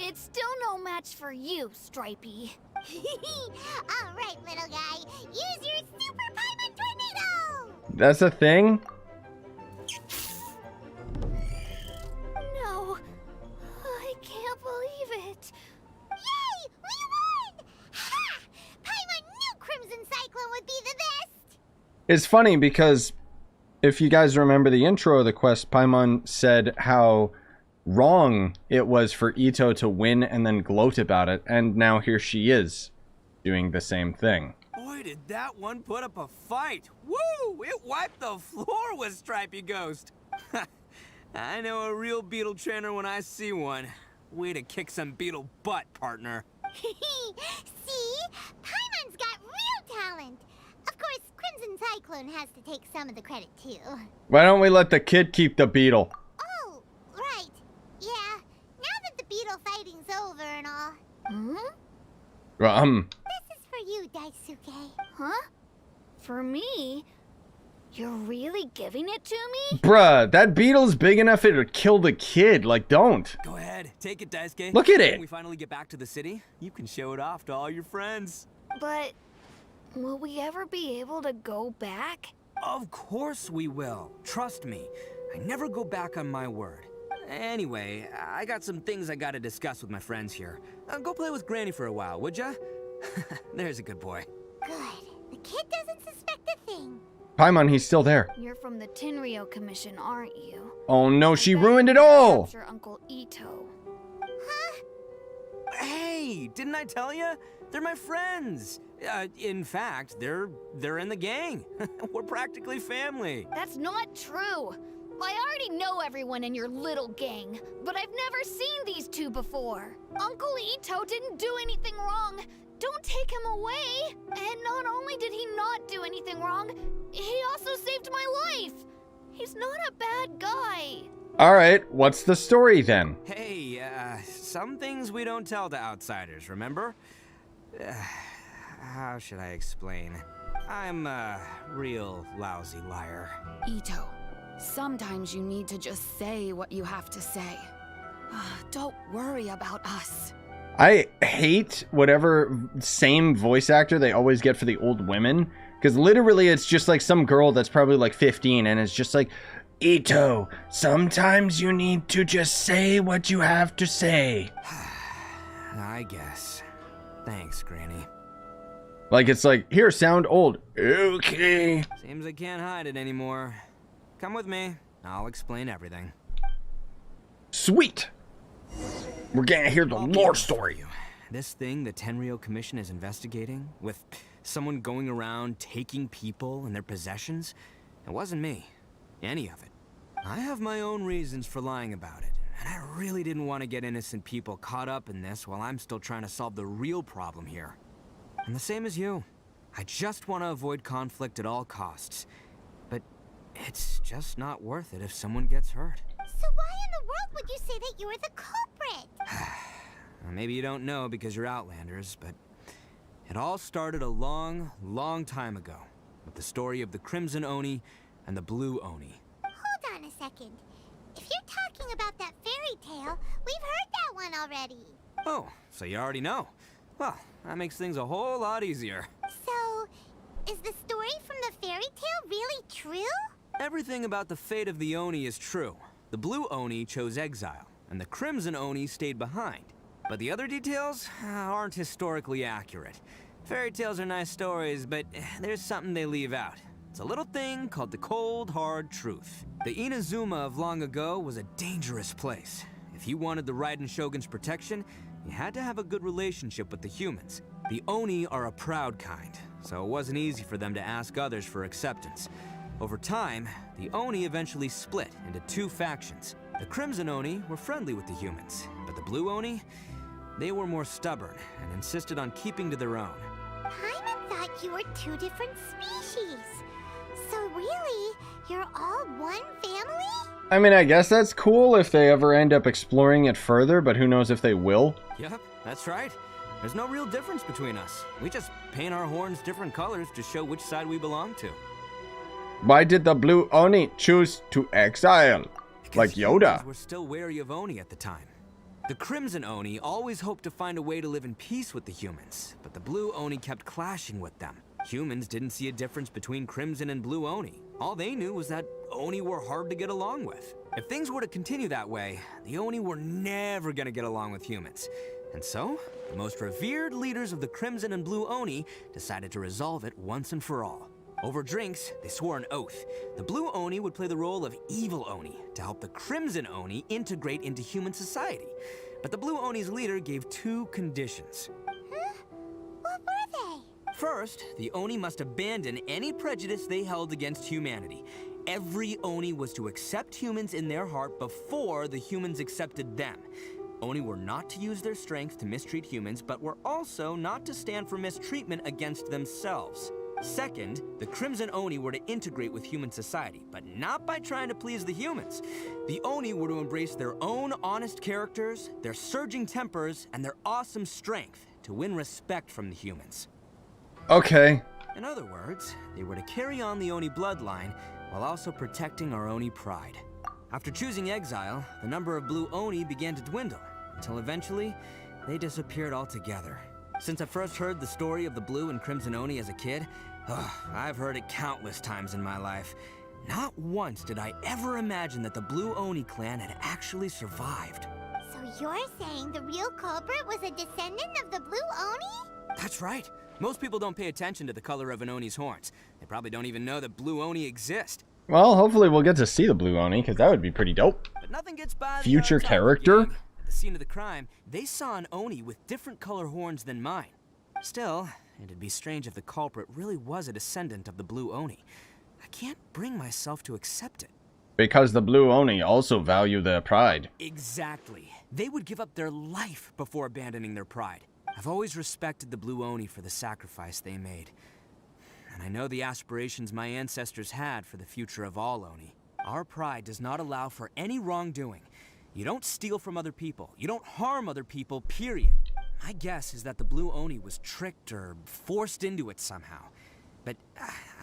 it's still no match for you, Stripey. All right, little guy, use your Super Paimon Tornado! That's a thing? No, I can't believe it. Yay! We won! Ha! Paimon knew Crimson Cyclone would be the best! It's funny because if you guys remember the intro of the quest, Paimon said how wrong it was for Itto to win and then gloat about it, and now here she is doing the same thing. Boy, did that one put up a fight. Woo! It wiped the floor with Stripey Ghost. I know a real beetle trainer when I see one. Way to kick some beetle butt, partner. See? Paimon's got real talent. Of course, Crimson Cyclone has to take some of the credit, too. Why don't we let the kid keep the beetle? Oh, right. Yeah, now that the beetle fighting's over and all. This is for you, Daisuke. Huh? For me? You're really giving it to me? Bruh, that beetle's big enough it would kill the kid. Like, don't. Go ahead, take it, Daisuke. Look at it. When we finally get back to the city, you can show it off to all your friends. But will we ever be able to go back? Of course we will. Trust me. I never go back on my word. Anyway, I got some things I gotta discuss with my friends here. Go play with Granny for a while, would ya? There's a good boy. Good. The kid doesn't suspect a thing. Paimon, he's still there. You're from the Tenryou Commission, aren't you? Oh no, she I bet ruined it you all. capture Uncle Itto. Huh? Hey, didn't I tell you? They're my friends. In fact, they're in the gang. We're practically family. That's not true. I already know everyone in your little gang, but I've never seen these two before. Uncle Itto didn't do anything wrong. Don't take him away. And not only did he not do anything wrong, he also saved my life. He's not a bad guy. All right, what's the story then? Hey, some things we don't tell to outsiders, remember? How should I explain? I'm a real lousy liar. Itto, sometimes you need to just say what you have to say. Don't worry about us. I hate whatever same voice actor they always get for the old women. Because literally it's just like some girl that's probably like 15 and it's just like, Itto, sometimes you need to just say what you have to say. I guess. Thanks, Granny. Like, it's like, here, sound old. Okay. Seems I can't hide it anymore. Come with me. I'll explain everything. Sweet. We're gonna hear the lore story. This thing the Tenryou Commission is investigating, with someone going around taking people and their possessions, it wasn't me. Any of it. I have my own reasons for lying about it, and I really didn't want to get innocent people caught up in this while I'm still trying to solve the real problem here. And the same as you. I just want to avoid conflict at all costs. But it's just not worth it if someone gets hurt. So why in the world would you say that you're the culprit? Maybe you don't know because you're Outlanders, but it all started a long, long time ago with the story of the Crimson Oni and the Blue Oni. Hold on a second. If you're talking about that fairy tale, we've heard that one already. Oh, so you already know. Well, that makes things a whole lot easier. So, is the story from the fairy tale really true? Everything about the fate of the Oni is true. The Blue Oni chose exile, and the Crimson Oni stayed behind. But the other details aren't historically accurate. Fairy tales are nice stories, but there's something they leave out. It's a little thing called the cold, hard truth. The Inazuma of long ago was a dangerous place. If you wanted the Raiden Shogun's protection, you had to have a good relationship with the humans. The Oni are a proud kind, so it wasn't easy for them to ask others for acceptance. Over time, the Oni eventually split into two factions. The Crimson Oni were friendly with the humans, but the Blue Oni, they were more stubborn and insisted on keeping to their own. Paimon thought you were two different species. So really, you're all one family? I mean, I guess that's cool if they ever end up exploring it further, but who knows if they will. Yep, that's right. There's no real difference between us. We just paint our horns different colors to show which side we belong to. Why did the Blue Oni choose to exile? Like Yoda. Humans were still wary of Oni at the time. The Crimson Oni always hoped to find a way to live in peace with the humans, but the Blue Oni kept clashing with them. Humans didn't see a difference between Crimson and Blue Oni. All they knew was that Oni were hard to get along with. If things were to continue that way, the Oni were never gonna get along with humans. And so, the most revered leaders of the Crimson and Blue Oni decided to resolve it once and for all. Over drinks, they swore an oath. The Blue Oni would play the role of evil Oni to help the Crimson Oni integrate into human society. But the Blue Oni's leader gave two conditions. Huh? What were they? First, the Oni must abandon any prejudice they held against humanity. Every Oni was to accept humans in their heart before the humans accepted them. Oni were not to use their strength to mistreat humans, but were also not to stand for mistreatment against themselves. Second, the Crimson Oni were to integrate with human society, but not by trying to please the humans. The Oni were to embrace their own honest characters, their surging tempers, and their awesome strength to win respect from the humans. Okay. In other words, they were to carry on the Oni bloodline while also protecting our Oni pride. After choosing exile, the number of Blue Oni began to dwindle, until eventually, they disappeared altogether. Since I first heard the story of the Blue and Crimson Oni as a kid, I've heard it countless times in my life. Not once did I ever imagine that the Blue Oni clan had actually survived. So you're saying the real culprit was a descendant of the Blue Oni? That's right. Most people don't pay attention to the color of an Oni's horns. They probably don't even know that Blue Oni exist. Well, hopefully we'll get to see the Blue Oni, because that would be pretty dope. But nothing gets by the Future Untitled character? gang. At the scene of the crime, they saw an Oni with different color horns than mine. Still, it'd be strange if the culprit really was a descendant of the Blue Oni. I can't bring myself to accept it. Because the Blue Oni also value their pride. Exactly. They would give up their life before abandoning their pride. I've always respected the Blue Oni for the sacrifice they made. And I know the aspirations my ancestors had for the future of all Oni. Our pride does not allow for any wrongdoing. You don't steal from other people. You don't harm other people, period. My guess is that the Blue Oni was tricked or forced into it somehow. But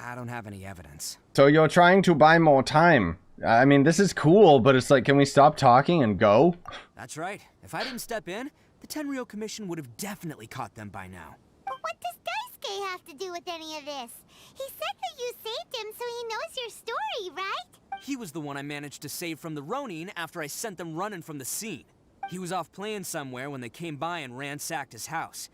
I don't have any evidence. So you're trying to buy more time. I mean, this is cool, but it's like, can we stop talking and go? That's right. If I didn't step in, the Tenryou Commission would have definitely caught them by now. But what does Dice Sasuke have to do with any of this? He said that you saved him so he knows your story, right? He was the one I managed to save from the Ronin after I sent them running from the scene. He was off playing somewhere when they came by and ransacked his house.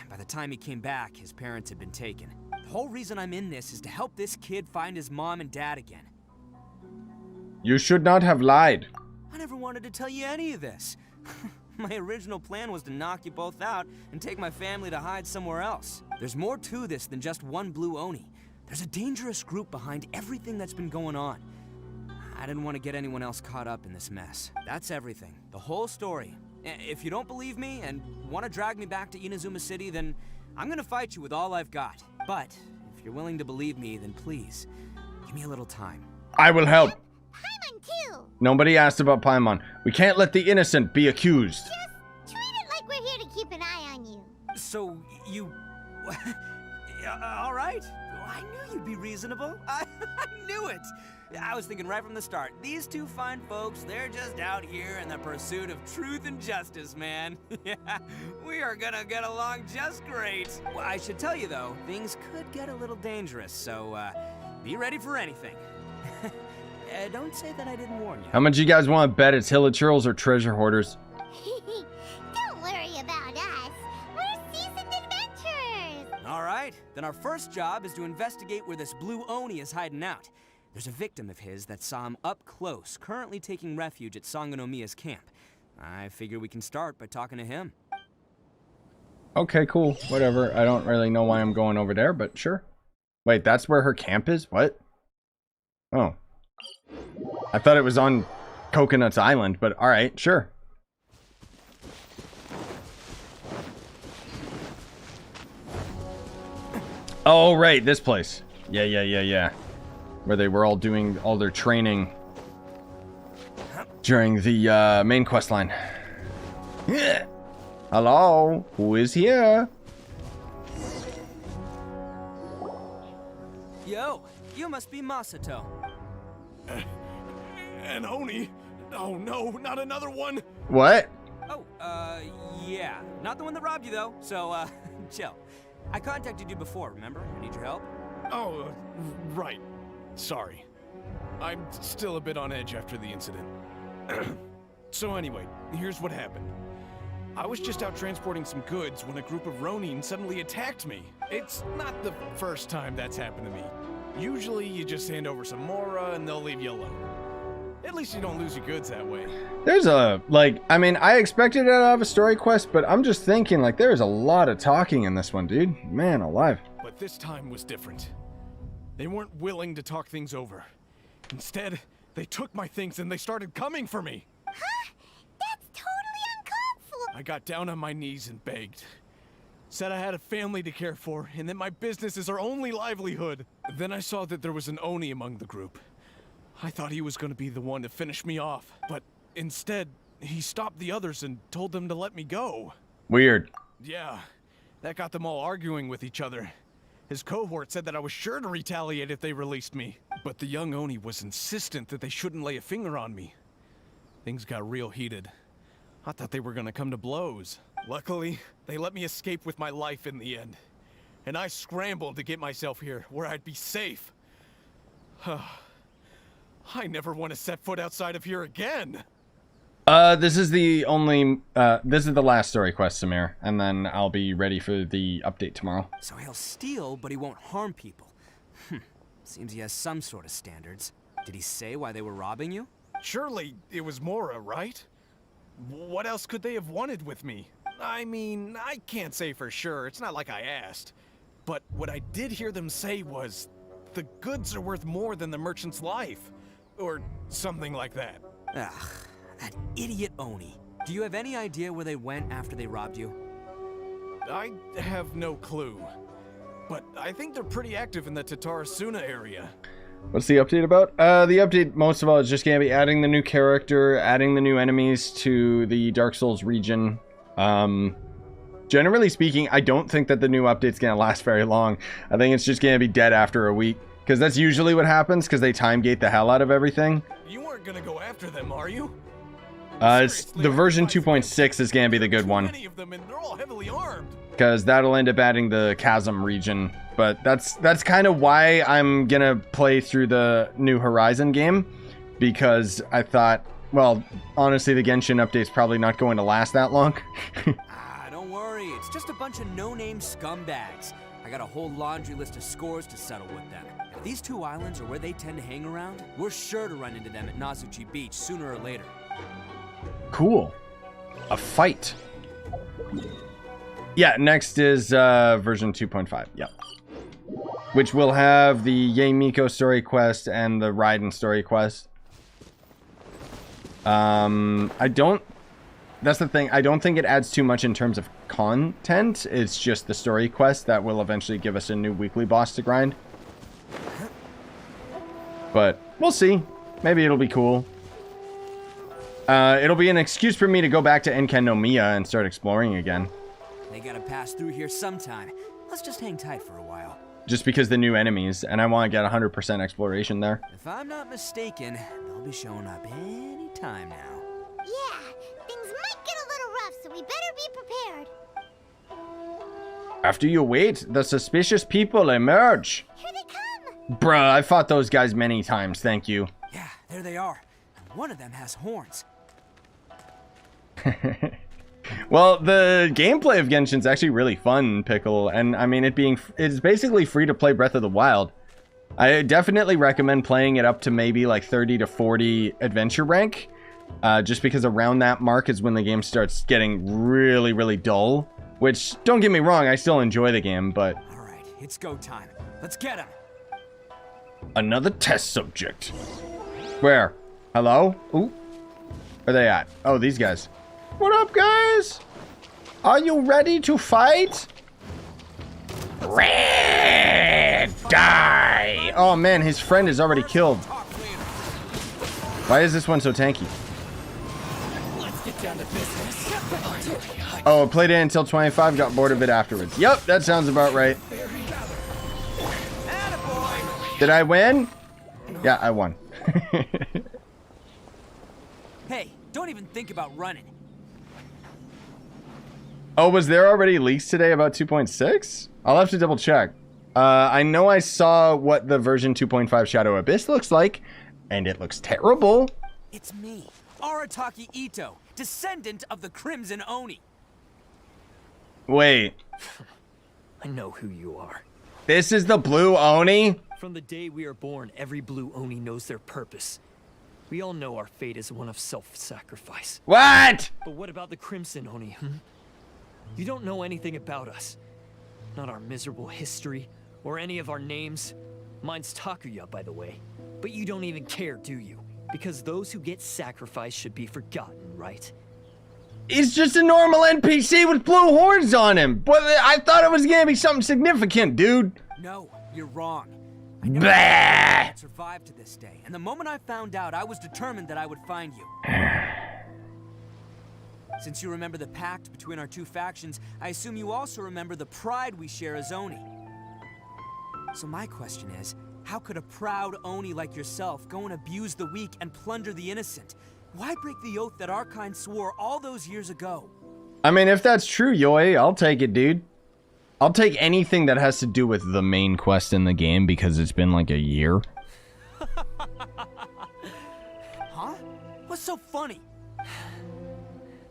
By the time he came back, his parents had been taken. The whole reason I'm in this is to help this kid find his mom and dad again. You should not have lied. I never wanted to tell you any of this. My original plan was to knock you both out and take my family to hide somewhere else. There's more to this than just one blue Oni. There's a dangerous group behind everything that's been going on. I didn't want to get anyone else caught up in this mess. That's everything. The whole story. If you don't believe me and want to drag me back to Inazuma City, then I'm gonna fight you with all I've got. But if you're willing to believe me, then please, give me a little time. I will help. Paimon too! Nobody asked about Paimon. We can't let the innocent be accused. Just treat it like we're here to keep an eye on you. So, you... all right. I knew you'd be reasonable. I knew it. I was thinking right from the start, these two fine folks, they're just out here in the pursuit of truth and justice, man. Yeah, we are gonna get along just great. Well, I should tell you, though, things could get a little dangerous, so be ready for anything. Don't say that I didn't warn you. How much you guys want to bet it's Hilichurls or treasure hoarders? Don't worry about us. We're seasoned adventurers. All right, then our first job is to investigate where this blue Oni is hiding out. There's a victim of his that saw him up close, currently taking refuge at Sangonomiya's camp. I figure we can start by talking to him. Okay, cool. Whatever. I don't really know why I'm going over there, but sure. Wait, that's where her camp is? What? Oh. I thought it was on Coconut's Island, but alright, sure. Oh, right, this place. Yeah. Where they were all doing all their training during the main quest line. Yeah. Hello? Who is here? Yo, you must be Masato. An Oni? Oh no, not another one! What? Oh, yeah. Not the one that robbed you, though, so, chill. I contacted you before, remember? I need your help. Oh, right. Sorry. I'm still a bit on edge after the incident. So anyway, here's what happened. I was just out transporting some goods when a group of Ronin suddenly attacked me. It's not the first time that's happened to me. Usually you just hand over some Mora and they'll leave you alone. At least you don't lose your goods that way. There's a, like, I mean, I expected it out of a story quest, but I'm just thinking, like, there's a lot of talking in this one, dude. Man alive. But this time was different. They weren't willing to talk things over. Instead, they took my things and they started coming for me. Huh? That's totally uncalled for. I got down on my knees and begged. Said I had a family to care for and that my business is our only livelihood. Then I saw that there was an Oni among the group. I thought he was going to be the one to finish me off, but instead, he stopped the others and told them to let me go. Weird. Yeah, that got them all arguing with each other. His cohort said that I was sure to retaliate if they released me, but the young Oni was insistent that they shouldn't lay a finger on me. Things got real heated. I thought they were going to come to blows. Luckily, they let me escape with my life in the end. And I scrambled to get myself here, where I'd be safe. I never want to set foot outside of here again. This is the only, this is the last story quest, Samir, and then I'll be ready for the update tomorrow. So he'll steal, but he won't harm people. Seems he has some sort of standards. Did he say why they were robbing you? Surely it was Mora, right? What else could they have wanted with me? I mean, I can't say for sure. It's not like I asked. But what I did hear them say was, the goods are worth more than the merchant's life. Or something like that. Ugh, that idiot Oni. Do you have any idea where they went after they robbed you? I have no clue. But I think they're pretty active in the Tatarasuna area. What's the update about? The update, most of all, is just going to be adding the new character, adding the new enemies to the Dark Souls region. Generally speaking, I don't think that the new update's going to last very long. I think it's just going to be dead after a week. Because that's usually what happens, because they time gate the hell out of everything. You weren't gonna go after them, are you? It's the version 2.6 is gonna be the good one. Many of them, and they're all heavily armed. Because that'll end up adding the chasm region. But that's kind of why I'm gonna play through the New Horizon game. Because I thought, well, honestly, the Genshin update's probably not going to last that long. Don't worry. It's just a bunch of no-name scumbags. I got a whole laundry list of scores to settle with them. If these two islands are where they tend to hang around, we're sure to run into them at Nazuchi Beach sooner or later. Cool. A fight. Yeah, next is version 2.5. Yep. Which will have the Yae Miko story quest and the Raiden story quest. That's the thing. I don't think it adds too much in terms of content. It's just the story quest that will eventually give us a new weekly boss to grind. But we'll see. Maybe it'll be cool. It'll be an excuse for me to go back to Enken no Miya and start exploring again. They gotta pass through here sometime. Let's just hang tight for a while. Just because the new enemies, and I want to get 100% exploration there. If I'm not mistaken, they'll be showing up any time now. Yeah, things might get a little rough, so we better be prepared. After you wait, the suspicious people emerge. Here they come! Bruh, I fought those guys many times, thank you. Yeah, there they are. And one of them has horns. Well, the gameplay of Genshin's actually really fun, Pickle, and I mean, it's basically free to play Breath of the Wild. I definitely recommend playing it up to maybe like 30 to 40 adventure rank, just because around that mark is when the game starts getting really, really dull. Which, don't get me wrong, I still enjoy the game, but... Alright, it's go time. Let's get him! Another test subject. Where? Hello? Ooh. Where are they at? Oh, these guys. What up, guys? Are you ready to fight? Red die! Oh man, his friend is already killed. Why is this one so tanky? Let's get down to business. Oh, played it until 25, got bored of it afterwards. Yep, that sounds about right. Did I win? Yeah, I won. Hey, don't even think about running. Oh, was there already leaks today about 2.6? I'll have to double check. I know I saw what the version 2.5 Shadow Abyss looks like, and it looks terrible. It's me, Arataki Itto, descendant of the Crimson Oni. Wait, I know who you are. this is the Blue Oni? From the day we are born, every Blue Oni knows their purpose. We all know our fate is one of self-sacrifice. What? But what about the Crimson Oni, hmm? You don't know anything about us. Not our miserable history, or any of our names. Mine's Takuya, by the way. But you don't even care, do you? Because those who get sacrificed should be forgotten, right? He's just a normal NPC with blue horns on him. But I thought it was gonna be something significant, dude. No, you're wrong. Bah! I survived to this day, and the moment I found out, I was determined that I would find you. Since you remember the pact between our two factions, I assume you also remember the pride we share as Oni. So my question is, how could a proud Oni like yourself go and abuse the weak and plunder the innocent? Why break the oath that our kind swore all those years ago? I mean, if that's true, Yoi, I'll take it, dude. I'll take anything that has to do with the main quest in the game because it's been like a year. Huh? What's so funny?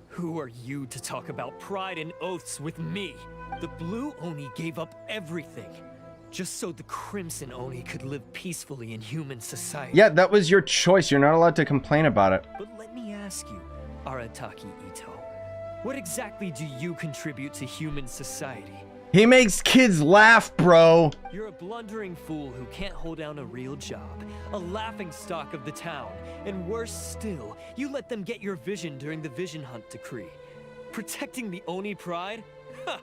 Who are you to talk about pride and oaths with me? The Blue Oni gave up everything, just so the Crimson Oni could live peacefully in human society. Yeah, that was your choice. You're not allowed to complain about it. But let me ask you, Arataki Itto, what exactly do you contribute to human society? He makes kids laugh, bro. You're a blundering fool who can't hold down a real job, a laughingstock of the town, and worse still, you let them get your vision during the Vision Hunt decree. Protecting the Oni pride? Huh!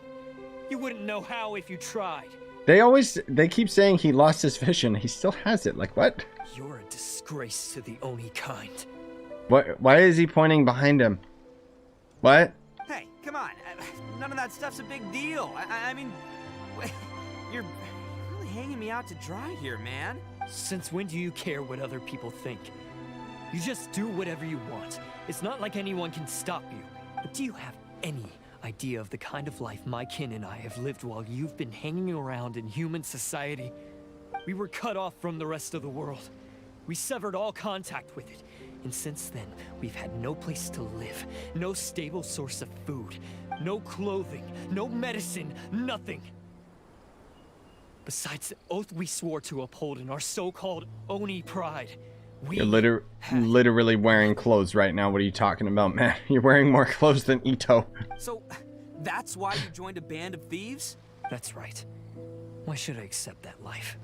You wouldn't know how if you tried. They keep saying he lost his vision. He still has it. Like, what? You're a disgrace to the Oni kind. What? Why is he pointing behind him? What? Hey, come on. None of that stuff's a big deal. I mean, you're really hanging me out to dry here, man. Since when do you care what other people think? You just do whatever you want. It's not like anyone can stop you. But do you have any idea of the kind of life my kin and I have lived while you've been hanging around in human society? We were cut off from the rest of the world. We severed all contact with it. And since then, we've had no place to live, no stable source of food, no clothing, no medicine, nothing. Besides the oath we swore to uphold in our so-called Oni pride, You're literally wearing clothes right now. What are you talking about, man? You're wearing more clothes than Itto. So, that's why you joined a band of thieves? That's right. Why should I accept that life?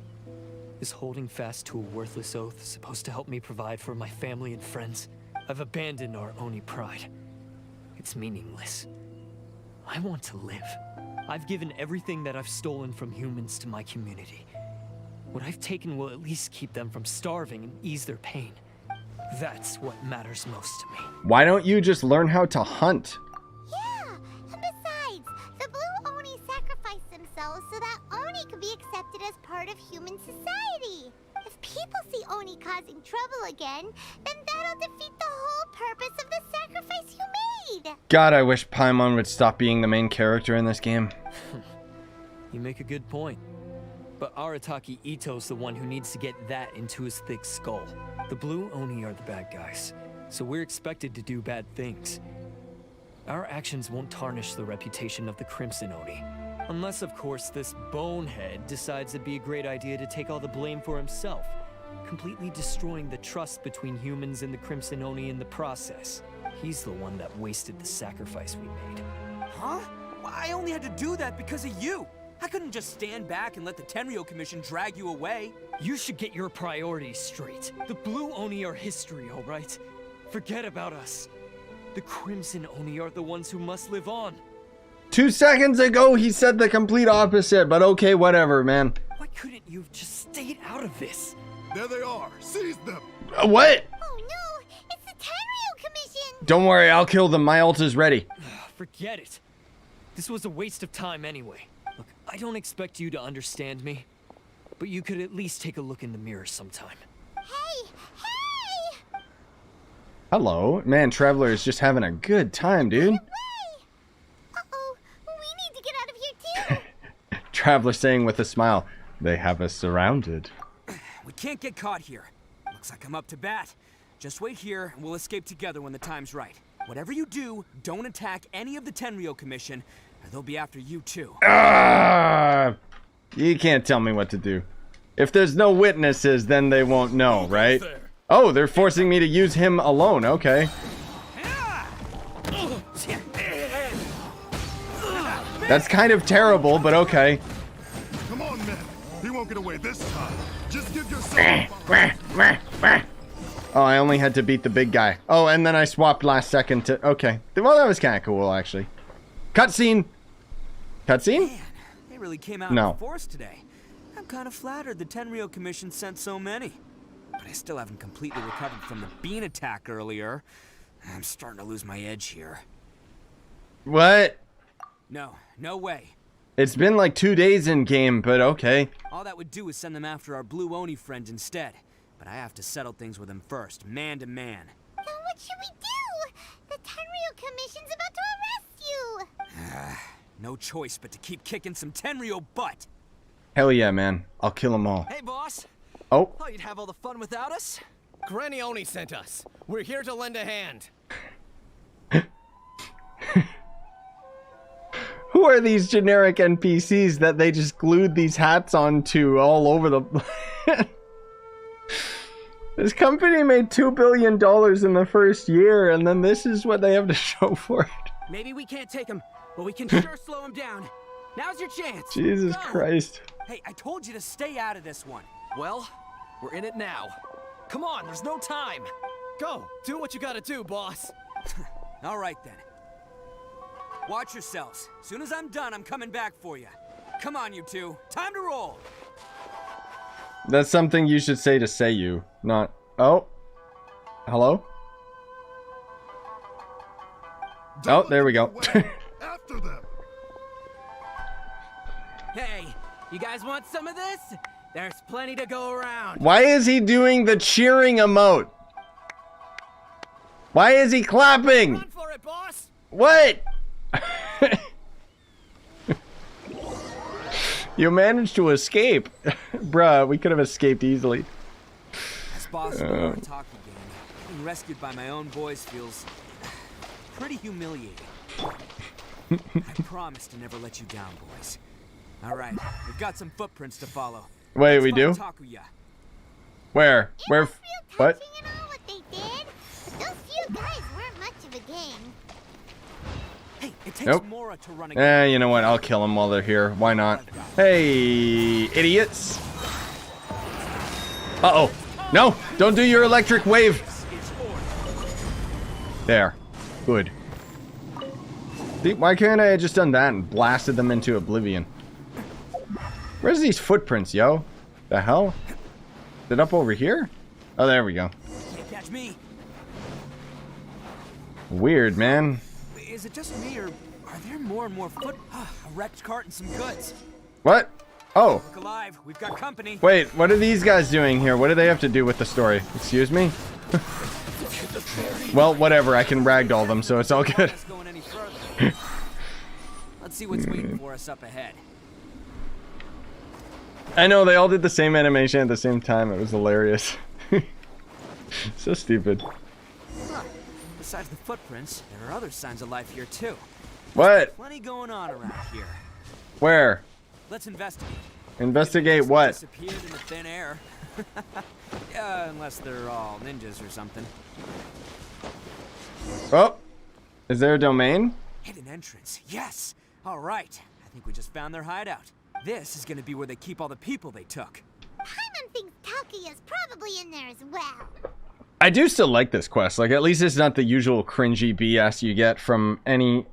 Is holding fast to a worthless oath supposed to help me provide for my family and friends? I've abandoned our Oni pride. It's meaningless. I want to live. I've given everything that I've stolen from humans to my community. What I've taken will at least keep them from starving and ease their pain. That's what matters most to me. Why don't you just learn how to hunt? Yeah, and besides, the blue Oni sacrificed themselves so that Oni could be accepted as part of human society. If people see Oni causing trouble again, then that'll defeat the whole purpose of the sacrifice you made. God, I wish Paimon would stop being the main character in this game. You make a good point. But Arataki Ito's the one who needs to get that into his thick skull. The blue Oni are the bad guys, so we're expected to do bad things. Our actions won't tarnish the reputation of the Crimson Oni. Unless, of course, this bonehead decides it'd be a great idea to take all the blame for himself, completely destroying the trust between humans and the Crimson Oni in the process. He's the one that wasted the sacrifice we made. Huh? Well, I only had to do that because of you. I couldn't just stand back and let the Tenryou Commission drag you away. You should get your priorities straight. The blue Oni are history, all right? Forget about us. The Crimson Oni are the ones who must live on. 2 seconds ago, he said the complete opposite, but okay, whatever, man. Why couldn't you have just stayed out of this? There they are. Seize them. What? Oh no, it's the Tenryou Commission. Don't worry, I'll kill them. My ult is ready. Forget it. This was a waste of time anyway. Look, I don't expect you to understand me, but you could at least take a look in the mirror sometime. Hey, hey! Hello. Man, Traveler is just having a good time, dude. Uh-oh, we need to get out of here too. Traveler saying with a smile, they have us surrounded. We can't get caught here. Looks like I'm up to bat. Just wait here, and we'll escape together when the time's right. Whatever you do, don't attack any of the Tenryou Commission, or they'll be after you too. Ah! You can't tell me what to do. If there's no witnesses, then they won't know, right? Oh, they're forcing me to use him alone. Okay. That's kind of terrible, but okay. Come on, men. He won't get away this time. Just give yourself. Oh, I only had to beat the big guy. Oh, and then I swapped last second to... Okay. Well, that was kind of cool, actually. Cutscene. Cutscene? Man, they really came out No. in force today. I'm kind of flattered the Tenryou Commission sent so many. But I still haven't completely recovered from the bean attack earlier. I'm starting to lose my edge here. What? No way. It's been like 2 days in game, but okay. All that would do is send them after our blue Oni friend instead. But I have to settle things with him first, man to man. Then what should we do? The Tenryou Commission's about to arrest you. No choice but to keep kicking some Tenryou butt. Hell yeah, man. I'll kill them all. Hey, boss. Oh. Thought you'd have all the fun without us? Granny Oni sent us. We're here to lend a hand. Who are these generic NPCs that they just glued these hats onto all over the... This company made $2 billion in the first year, and then this is what they have to show for it. Maybe we can't take him, but we can sure slow him down. Now's your chance. Jesus Go. Christ. Hey, I told you to stay out of this one. Well, we're in it now. Come on, there's no time. Go, do what you gotta do, boss. All right, then. Watch yourselves. Soon as I'm done, I'm coming back for you. Come on, you two. Time to roll. That's something you should say to Seiyu, not... Oh. Hello? Oh, there we go. After them. Hey, you guys want some of this? There's plenty to go around. Why is he doing the cheering emote? Why is he clapping? Run for it, boss. What? You managed to escape. Bruh, we could have escaped easily. As boss of the arataki gang, being rescued by my own boys feels pretty humiliating. I promise to never let you down, boys. All right, we've got some footprints to follow. Wait, we do? Takuya. Where? Where? What? You know what they did? But those few guys weren't much of a gang. Hey, it takes Nope. Mora to run a You know what? I'll kill them while they're here. Why not? Hey, idiots. Uh-oh. No, don't do your electric wave. There. Good. See, why can't I have just done that and blasted them into oblivion? Where's these footprints, yo? The hell? Is it up over here? Oh, there we go. Can't catch me. Weird, man. Is it just me, or are there more and more a wrecked cart and some goods? What? Oh. Look alive, we've got company. Wait, what are these guys doing here? What do they have to do with the story? Excuse me? Well, whatever. I can ragdoll them, so it's all good. Going any further. Let's see what's waiting for us up ahead. I know, they all did the same animation at the same time. It was hilarious. So stupid. Huh. Besides the footprints, there are other signs of life here too. What? Plenty going on around here. Where? Let's investigate. Investigate what? Disappeared in the thin air. Yeah, unless they're all ninjas or something. Oh, is there a domain? Hidden entrance. Yes. All right. I think we just found their hideout. This is going to be where they keep all the people they took. Paimon thinks Takuya's probably in there as well. I do still like this quest. Like, at least it's not the usual cringy BS you get from any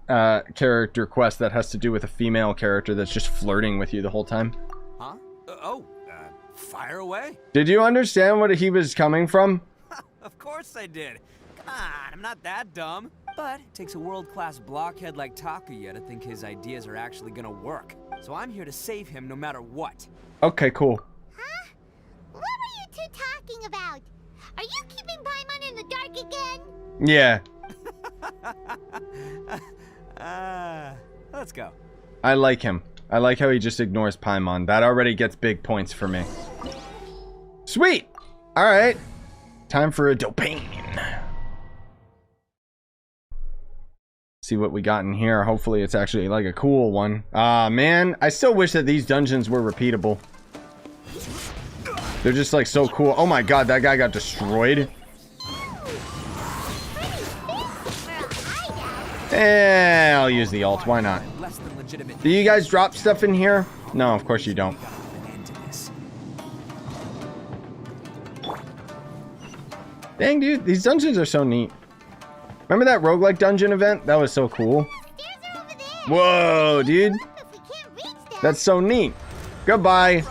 character quest that has to do with a female character that's just flirting with you the whole time. Huh? Fire away. Did you understand what he was coming from? Of course I did. Come on, I'm not that dumb. But it takes a world-class blockhead like Takuya to think his ideas are actually gonna work. So I'm here to save him no matter what. Okay, cool. Huh? What were you two talking about? Are you keeping Paimon in the dark again? Yeah. Let's go. I like him. I like how he just ignores Paimon. That already gets big points for me. Sweet! Alright. Time for a domain. See what we got in here. Hopefully it's actually like a cool one. Ah, man. I still wish that these dungeons were repeatable. They're just like so cool. Oh my god, that guy got destroyed. I'll use the ult. Why not? Do you guys drop stuff in here? No, of course you don't. Dang, dude. These dungeons are so neat. Remember that roguelike dungeon event? That was so cool. Whoa, dude. That's so neat. Goodbye.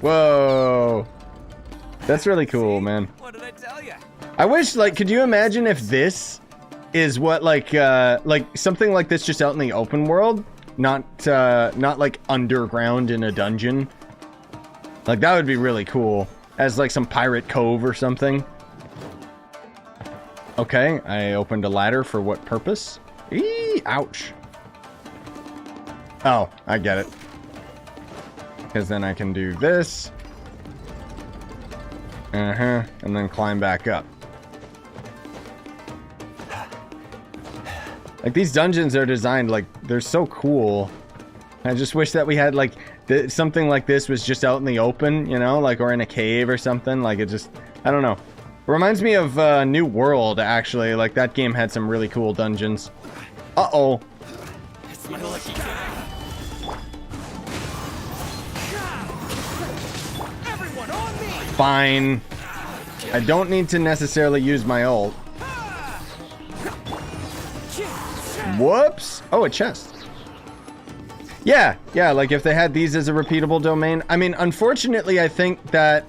Whoa. That's really cool, man. What did I tell you? I wish, like, could you imagine if this is what, like something like this just out in the open world? Not like underground in a dungeon. Like, that would be really cool. As like some pirate cove or something. Okay, I opened a ladder for what purpose? Eee, ouch. Oh, I get it. Because then I can do this. And then climb back up. Like, these dungeons are designed, like, they're so cool. I just wish that we had, like, something like this was just out in the open, you know? Like, or in a cave or something. Like, it just, I don't know. It reminds me of New World, actually. Like, that game had some really cool dungeons. Uh-oh. It's my lucky day. Everyone on me. Fine. I don't need to necessarily use my ult. Whoops. Oh, a chest. Yeah, like if they had these as a repeatable domain. I mean, unfortunately, I think that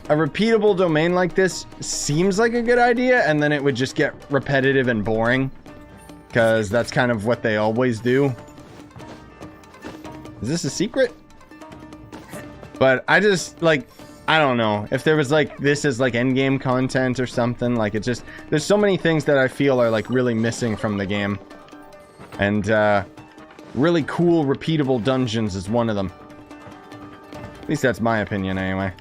a repeatable domain like this seems like a good idea, and then it would just get repetitive and boring. Because that's kind of what they always do. Is this a secret? But I just, like, I don't know. If there was like this is like endgame content or something, like it just there's so many things that I feel are like really missing from the game. And really cool repeatable dungeons is one of them. At least that's my opinion anyway.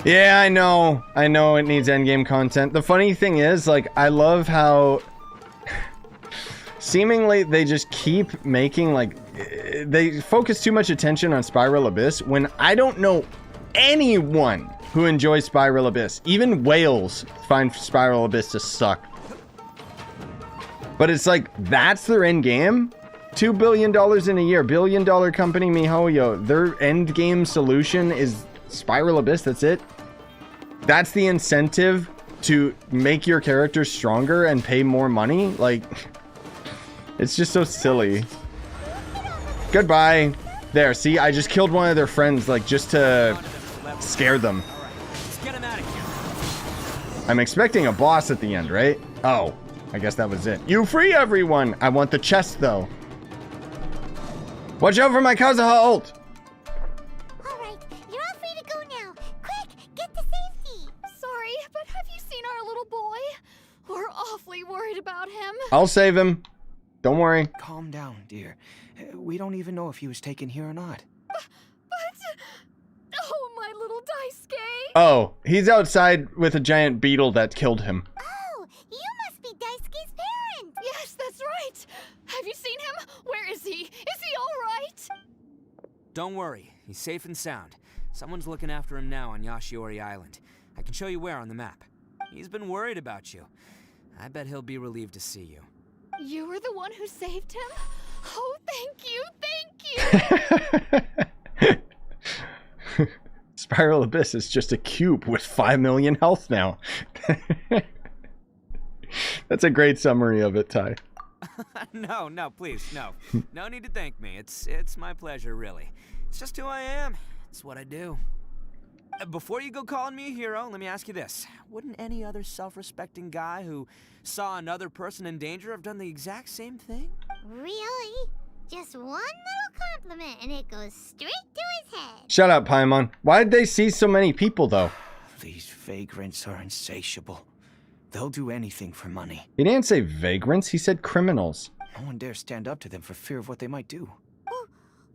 Yeah, I know it needs endgame content. The funny thing is, like, I love how seemingly they just keep making, like, they focus too much attention on Spiral Abyss when I don't know anyone who enjoys Spiral Abyss. Even whales find Spiral Abyss to suck. But it's like, that's their end game? $2 billion in a year. Billion-dollar company MiHoYo. Their end game solution is Spiral Abyss, that's it? That's the incentive to make your characters stronger and pay more money? Like, it's just so silly. Goodbye. There, see, I just killed one of their friends, like, just to scare them. I'm expecting a boss at the end, right? Oh, I guess that was it. You free everyone! I want the chest, though. Watch out for my Kazuha ult! Alright, you're all free to go now. Quick, get to safety! Sorry, but have you seen our little boy? We're awfully worried about him. I'll save him. Don't worry. Calm down, dear. We don't even know if he was taken here or not. But... Oh, my little Daisuke! Oh, he's outside with a giant beetle that killed him. Oh, you must be Daisuke's parent! Yes, that's right! Have you seen him? Where is he? Is he alright? Don't worry, he's safe and sound. Someone's looking after him now on Yashiori Island. I can show you where on the map. He's been worried about you. I bet he'll be relieved to see you. You were the one who saved him? Oh, thank you, thank you! Spiral Abyss is just a cube with 5 million health now. That's a great summary of it, Ty. No, please, no. No need to thank me. It's my pleasure, really. It's just who I am. It's what I do. Before you go calling me a hero, let me ask you this. Wouldn't any other self-respecting guy who saw another person in danger have done the exact same thing? Really? Just one little compliment and it goes straight to his head. Shut up, Paimon. Why'd they see so many people, though? These vagrants are insatiable. They'll do anything for money. He didn't say vagrants, he said criminals. No one dares stand up to them for fear of what they might do. Oh,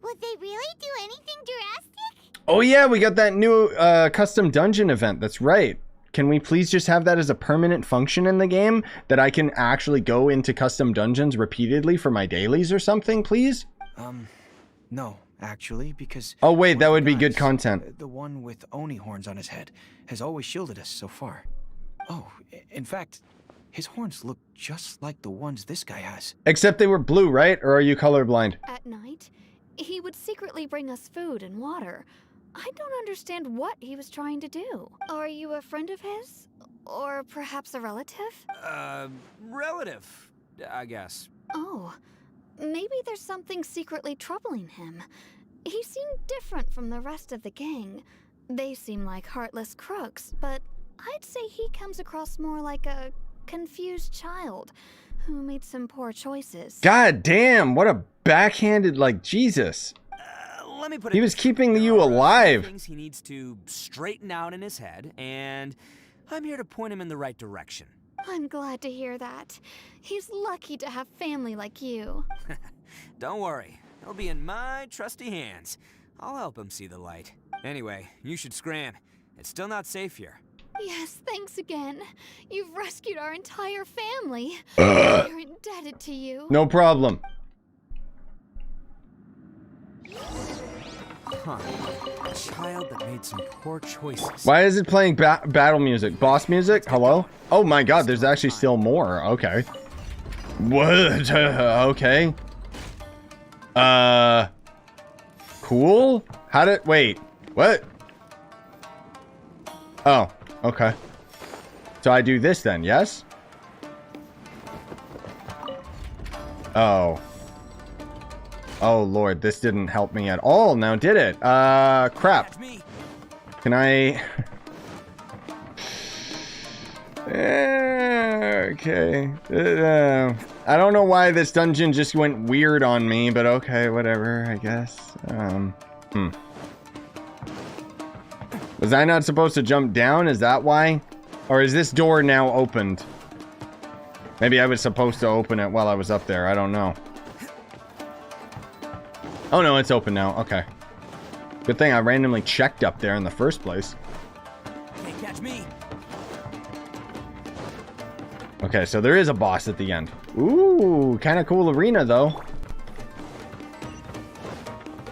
would they really do anything drastic? Oh yeah, we got that new custom dungeon event. That's right. Can we please just have that as a permanent function in the game? That I can actually go into custom dungeons repeatedly for my dailies or something, please? No, actually, because... Oh wait, that would be good content. The one with Oni horns on his head has always shielded us so far. Oh, in fact, his horns look just like the ones this guy has. Except they were blue, right? Or are you colorblind? At night, he would secretly bring us food and water. I don't understand what he was trying to do. Are you a friend of his? Or perhaps a relative? Relative, I guess. Oh, maybe there's something secretly troubling him. He seemed different from the rest of the gang. They seem like heartless crooks, but I'd say he comes across more like a confused child who made some poor choices. God damn, what a backhanded, like, Jesus. Let me put it. He was keeping you alive. Things he needs to straighten out in his head, and I'm here to point him in the right direction. I'm glad to hear that. He's lucky to have family like you. Don't worry, he'll be in my trusty hands. I'll help him see the light. Anyway, you should scram. It's still not safe here. Yes, thanks again. You've rescued our entire family. We're indebted to you. No problem. Huh. A child that made some poor choices. Why is it playing battle music? Boss music? Hello? Oh my god, there's actually still more. Okay. What? Okay. Cool? How did... Wait. What? Oh, okay. So I do this then, yes? Oh. Oh lord, this didn't help me at all now, did it? Crap. Can I... okay. I don't know why this dungeon just went weird on me, but okay, whatever, I guess. Was I not supposed to jump down? Is that why? Or is this door now opened? Maybe I was supposed to open it while I was up there. I don't know. Oh no, it's open now. Okay. Good thing I randomly checked up there in the first place. Can't catch me. Okay, so there is a boss at the end. Ooh, kind of cool arena though.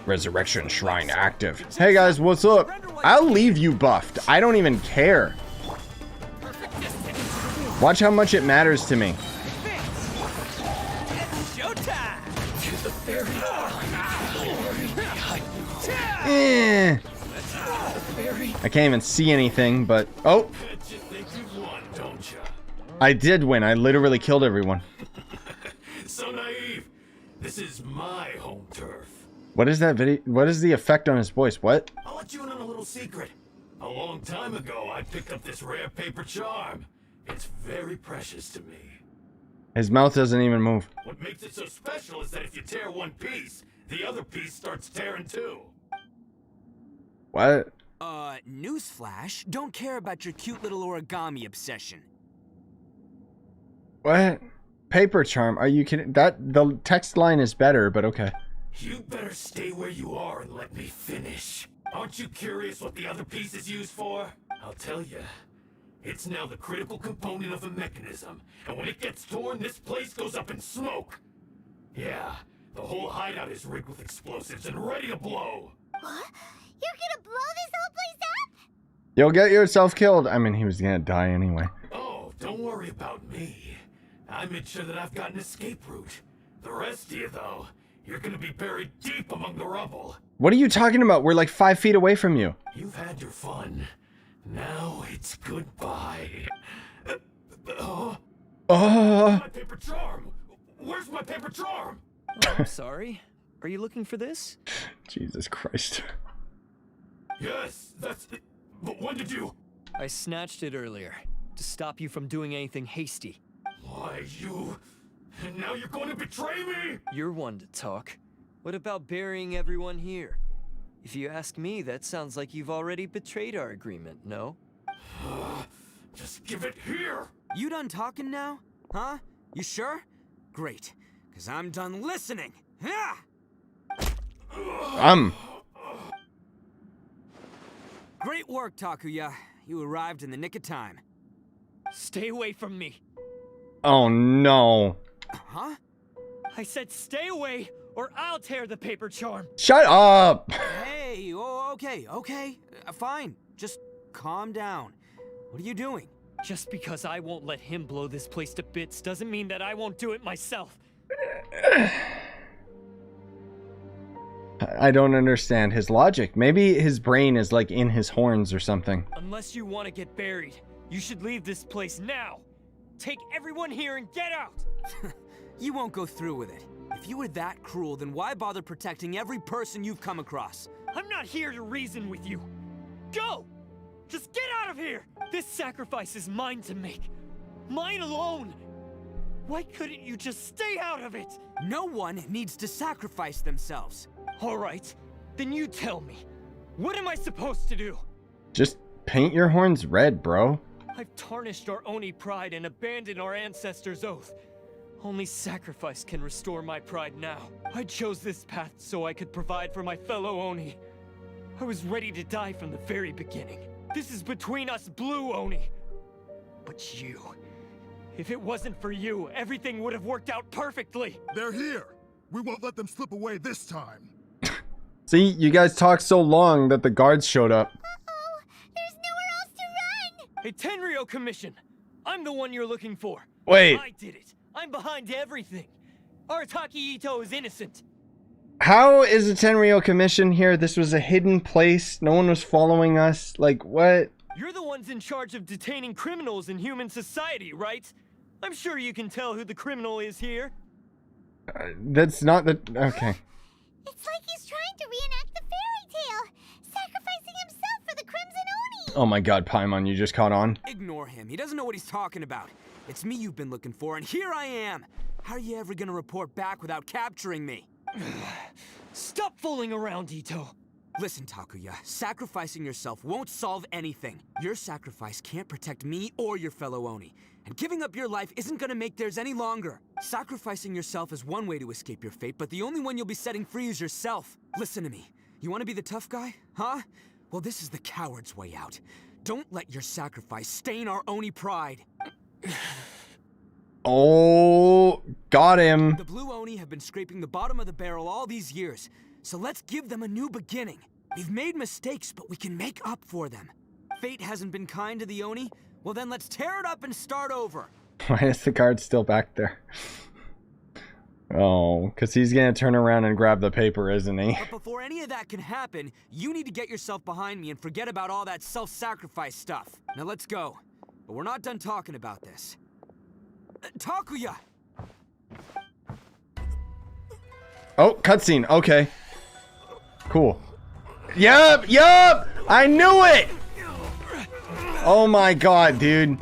Resurrection Shrine active. Hey guys, what's up? I'll leave you buffed. I don't even care. Watch how much it matters to me. Eh. I can't even see anything, but... Oh! I did win. I literally killed everyone. So naive. This is my home turf. What is that video? What is the effect on his voice? What? I'll let you in on a little secret. A long time ago, I picked up this rare paper charm. It's very precious to me. His mouth doesn't even move. What makes it so special is that if you tear one piece, the other piece starts tearing too. What? Newsflash, don't care about your cute little origami obsession. What? Paper charm? Are you kidding? The text line is better, but okay. You better stay where you are and let me finish. Aren't you curious what the other piece is used for? I'll tell you. It's now the critical component of a mechanism, and when it gets torn, this place goes up in smoke. Yeah, the whole hideout is rigged with explosives and ready to blow. What? You're gonna blow this whole place up? You'll get yourself killed. I mean, he was gonna die anyway. Oh, don't worry about me. I made sure that I've got an escape route. The rest of you, though, you're gonna be buried deep among the rubble. What are you talking about? We're like 5 feet away from you. You've had your fun. Now it's goodbye. My paper charm! Where's my paper charm? Oh, I'm sorry. Are you looking for this? Jesus Christ. Yes, that's it. But when did you... I snatched it earlier, to stop you from doing anything hasty. Why, you... And now you're going to betray me? You're one to talk. What about burying everyone here? If you ask me, that sounds like you've already betrayed our agreement, no? Just give it here! You done talking now? Huh? You sure? Great, because I'm done listening. Yeah! Great work, Takuya. You arrived in the nick of time. Stay away from me. Oh no. Huh? I said stay away, or I'll tear the paper charm. Shut up! Hey, oh, okay. Fine. Just calm down. What are you doing? Just because I won't let him blow this place to bits doesn't mean that I won't do it myself. I don't understand his logic. Maybe his brain is like in his horns or something. Unless you want to get buried, you should leave this place now. Take everyone here and get out! You won't go through with it. If you were that cruel, then why bother protecting every person you've come across? I'm not here to reason with you. Go! Just get out of here! This sacrifice is mine to make. Mine alone! Why couldn't you just stay out of it? No one needs to sacrifice themselves. All right, then you tell me. What am I supposed to do? Just paint your horns red, bro. I've tarnished our Oni pride and abandoned our ancestors' oath. Only sacrifice can restore my pride now. I chose this path so I could provide for my fellow Oni. I was ready to die from the very beginning. This is between us blue Oni. But you... If it wasn't for you, everything would have worked out perfectly. They're here. We won't let them slip away this time. See, you guys talked so long that the guards showed up. Uh-oh, there's nowhere else to run! Hey, Tenryo Commission! I'm the one you're looking for. Wait. I did it. I'm behind everything. Arataki Itto is innocent. How is the Tenryo Commission here? This was a hidden place. No one was following us. Like, what? You're the ones in charge of detaining criminals in human society, right? I'm sure you can tell who the criminal is here. That's not the... Okay. It's like he's trying to reenact the fairy tale, sacrificing himself for the Crimson Oni. Oh my god, Paimon, you just caught on? Ignore him. He doesn't know what he's talking about. It's me you've been looking for, and here I am. How are you ever gonna report back without capturing me? Stop fooling around, Itto. Listen, Takuya, sacrificing yourself won't solve anything. Your sacrifice can't protect me or your fellow Oni. And giving up your life isn't gonna make theirs any longer. Sacrificing yourself is one way to escape your fate, but the only one you'll be setting free is yourself. Listen to me. You wanna be the tough guy? Huh? Well, this is the coward's way out. Don't let your sacrifice stain our Oni pride. Oh, got him. The Blue Oni have been scraping the bottom of the barrel all these years, so let's give them a new beginning. We've made mistakes, but we can make up for them. Fate hasn't been kind to the Oni? Well then let's tear it up and start over. Why is the guard still back there? Oh, because he's gonna turn around and grab the paper, isn't he? But before any of that can happen, you need to get yourself behind me and forget about all that self-sacrifice stuff. Now let's go. But we're not done talking about this. Takuya! Oh, cutscene. Okay. Cool. Yup! Yup! I knew it! Oh my god, dude.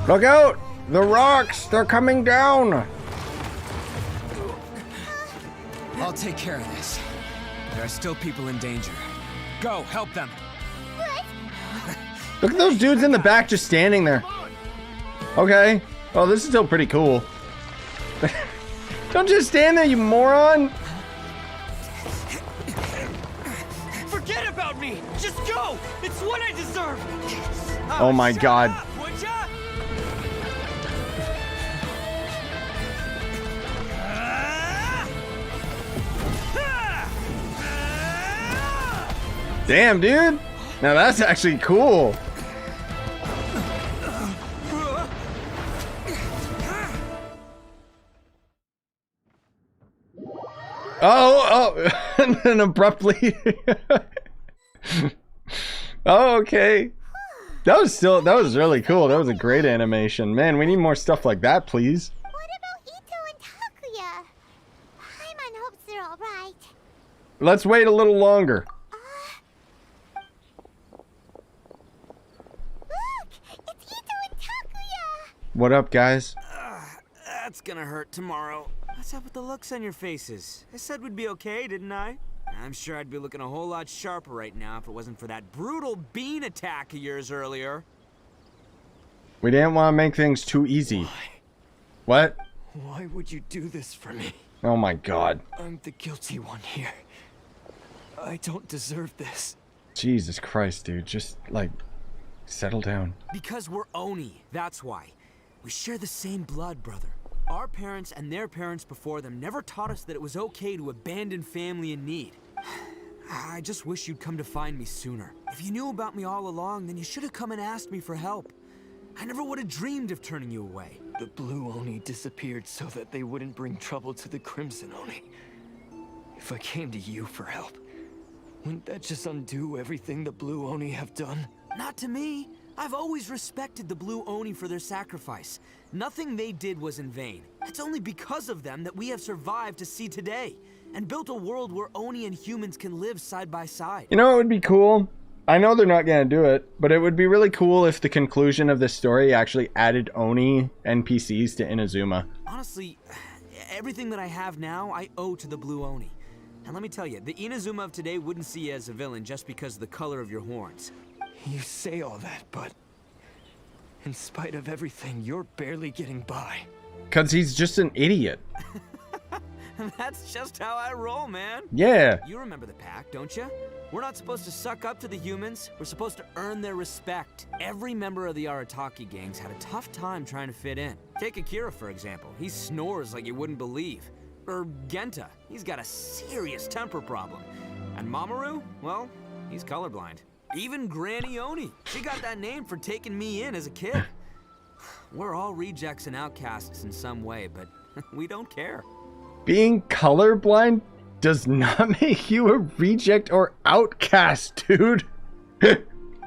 Look out! The rocks! They're coming down! I'll take care of this. There are still people in danger. Go, help them. Look at those dudes in the back just standing there. Okay. Well, this is still pretty cool. Don't just stand there, you moron! Forget about me! Just go! It's what I deserve! Oh my god. Up, would ya? Damn, dude. Now that's actually cool. Oh, and then abruptly. Oh, okay. That was really cool. That was a great animation. Man, we need more stuff like that, please. What about Itto and Takuya? Paimon hopes they're alright. Let's wait a little longer. Look! It's Itto and Takuya! What up, guys? That's gonna hurt tomorrow. What's up with the looks on your faces? I said we'd be okay, didn't I? I'm sure I'd be looking a whole lot sharper right now if it wasn't for that brutal bean attack of yours earlier. We didn't want to make things too easy. Why? What? Why would you do this for me? Oh my god. I'm the guilty one here. I don't deserve this. Jesus Christ, dude. Just, like, settle down. Because we're Oni, that's why. We share the same blood, brother. Our parents and their parents before them never taught us that it was okay to abandon family in need. I just wish you'd come to find me sooner. If you knew about me all along, then you should have come and asked me for help. I never would have dreamed of turning you away. The Blue Oni disappeared so that they wouldn't bring trouble to the Crimson Oni. If I came to you for help, wouldn't that just undo everything the Blue Oni have done? Not to me. I've always respected the Blue Oni for their sacrifice. Nothing they did was in vain. It's only because of them that we have survived to see today, and built a world where Oni and humans can live side by side. You know what would be cool? I know they're not gonna do it, but it would be really cool if the conclusion of this story actually added Oni NPCs to Inazuma. Honestly, everything that I have now, I owe to the Blue Oni. And let me tell you, the Inazuma of today wouldn't see you as a villain just because of the color of your horns. You say all that, but in spite of everything, you're barely getting by. Cause he's just an idiot. That's just how I roll, man. Yeah. You remember the pack, don't you? We're not supposed to suck up to the humans. We're supposed to earn their respect. Every member of the Arataki gangs had a tough time trying to fit in. Take Akira, for example. He snores like you wouldn't believe. Or Genta. He's got a serious temper problem. And Mamoru? Well, he's colorblind. Even Granny Oni. She got that name for taking me in as a kid. We're all rejects and outcasts in some way, but we don't care. Being colorblind does not make you a reject or outcast, dude. You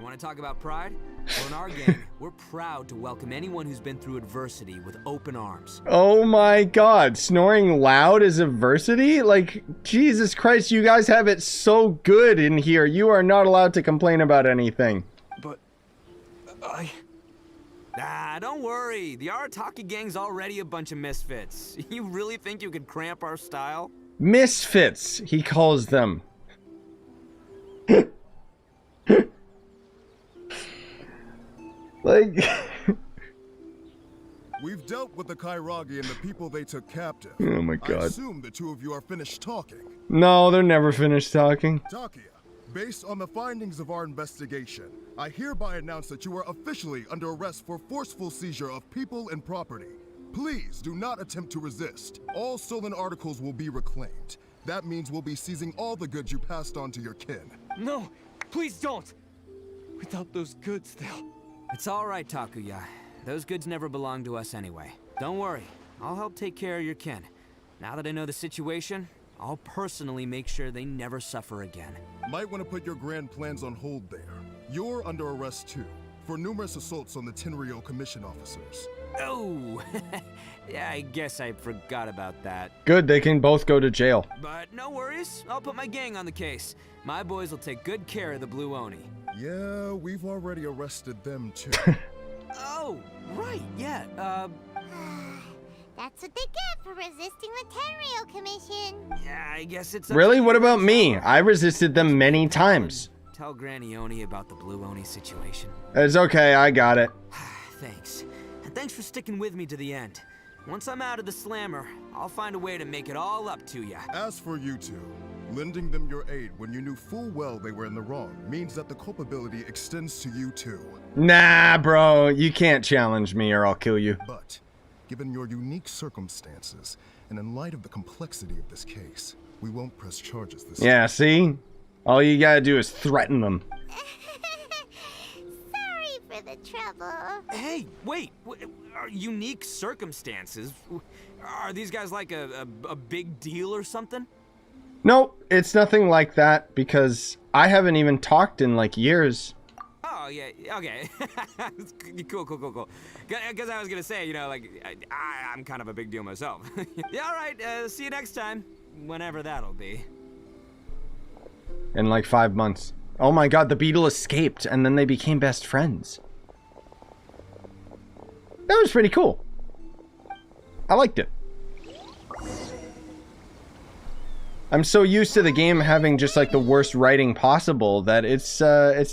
want to talk about pride? Well, in our gang, we're proud to welcome anyone who's been through adversity with open arms. Oh my god, snoring loud is adversity? Like, Jesus Christ, you guys have it so good in here. You are not allowed to complain about anything. But Ah, don't worry. The Arataki gang's already a bunch of misfits. You really think you could cramp our style? Misfits, he calls them. Like... We've dealt with the Kairagi and the people they took captive. Oh my god. I assume the two of you are finished talking. No, they're never finished talking. Takia, based on the findings of our investigation, I hereby announce that you are officially under arrest for forceful seizure of people and property. Please do not attempt to resist. All stolen articles will be reclaimed. That means we'll be seizing all the goods you passed on to your kin. no, please don't. Without those goods, they'll... It's all right, Takuya. Those goods never belonged to us anyway. Don't worry. I'll help take care of your kin. Now that I know the situation, I'll personally make sure they never suffer again. Might want to put your grand plans on hold there. You're under arrest too, for numerous assaults on the Tenryou Commission officers. Oh, yeah, I guess I forgot about that. Good, they can both go to jail. But no worries, I'll put my gang on the case. My boys will take good care of the Blue Oni. Yeah, we've already arrested them too. Oh, right, yeah, That's what they get for resisting the Tenryou Commission. yeah, I guess it's... Really? What about me? I resisted them many times. Tell Granny Oni about the Blue Oni situation. It's okay, I got it. Thanks. And thanks for sticking with me to the end. Once I'm out of the slammer, I'll find a way to make it all up to ya. As for you two, lending them your aid when you knew full well they were in the wrong means that the culpability extends to you too. Nah, bro, you can't challenge me or I'll kill you. But, given your unique circumstances, and in light of the complexity of this case, we won't press charges this time. Yeah, see? All you gotta do is threaten them. Sorry for the trouble. Hey, wait, are unique circumstances? Are these guys like a big deal or something? Nope, it's nothing like that because I haven't even talked in like years. Oh, yeah, okay. Cool. Because I was gonna say, you know, like, I'm kind of a big deal myself. Yeah, all right, see you next time. Whenever that'll be. In like 5 months. Oh my god, the beetle escaped and then they became best friends. That was pretty cool. I liked it. I'm so used to the game having just like the worst writing possible that it's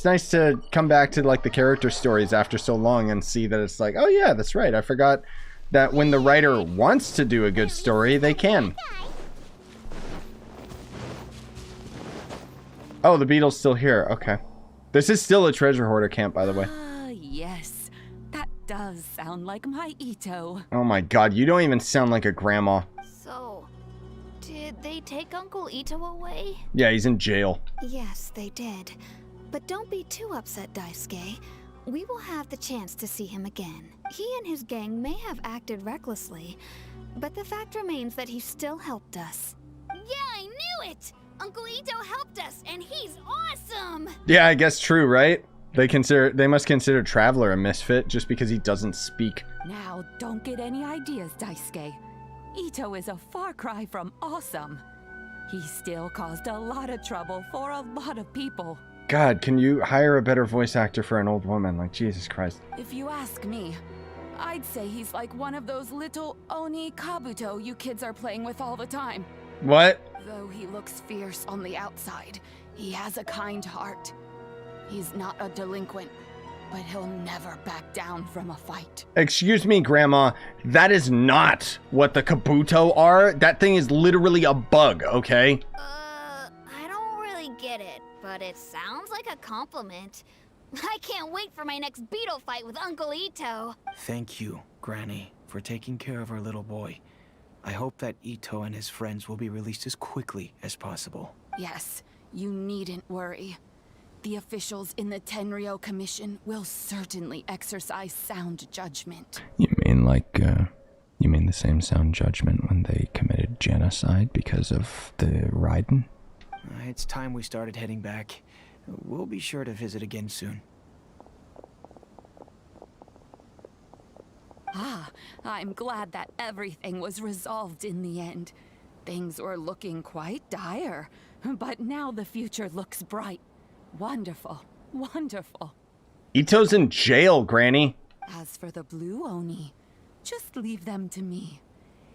nice to come back to like the character stories after so long and see that it's like, oh yeah, that's right. I forgot that when the writer wants to do a good story, they can. Oh, the beetle's still here. Okay. This is still a treasure hoarder camp, by the way. Ah, yes. That does sound like my Itto. Oh my god, you don't even sound like a grandma. So, did they take Uncle Itto away? Yeah, he's in jail. Yes, they did. But don't be too upset, Daisuke. We will have the chance to see him again. He and his gang may have acted recklessly, but the fact remains that he still helped us. Yeah, I knew it! Uncle Itto helped us, and he's awesome! Yeah, I guess true, right? They must consider Traveler a misfit just because he doesn't speak. Now, don't get any ideas, Daisuke. Itto is a far cry from awesome. He still caused a lot of trouble for a lot of people. God, can you hire a better voice actor for an old woman? Like, Jesus Christ. If you ask me, I'd say he's like one of those little Oni Kabuto you kids are playing with all the time. What? Though he looks fierce on the outside, he has a kind heart. He's not a delinquent, but he'll never back down from a fight. Excuse me, Grandma. That is not what the Kabuto are. That thing is literally a bug, okay? I don't really get it, but it sounds like a compliment. I can't wait for my next Beetle Fight with Uncle Itto. Thank you, Granny, for taking care of our little boy. I hope that Itto and his friends will be released as quickly as possible. Yes, you needn't worry. The officials in the Tenryou Commission will certainly exercise sound judgment. You mean like, you mean the same sound judgment when they committed genocide because of the Raiden? It's time we started heading back. We'll be sure to visit again soon. Ah, I'm glad that everything was resolved in the end. Things were looking quite dire, but now the future looks bright. Wonderful, wonderful. Itto's in jail, Granny. As for the blue Oni, just leave them to me.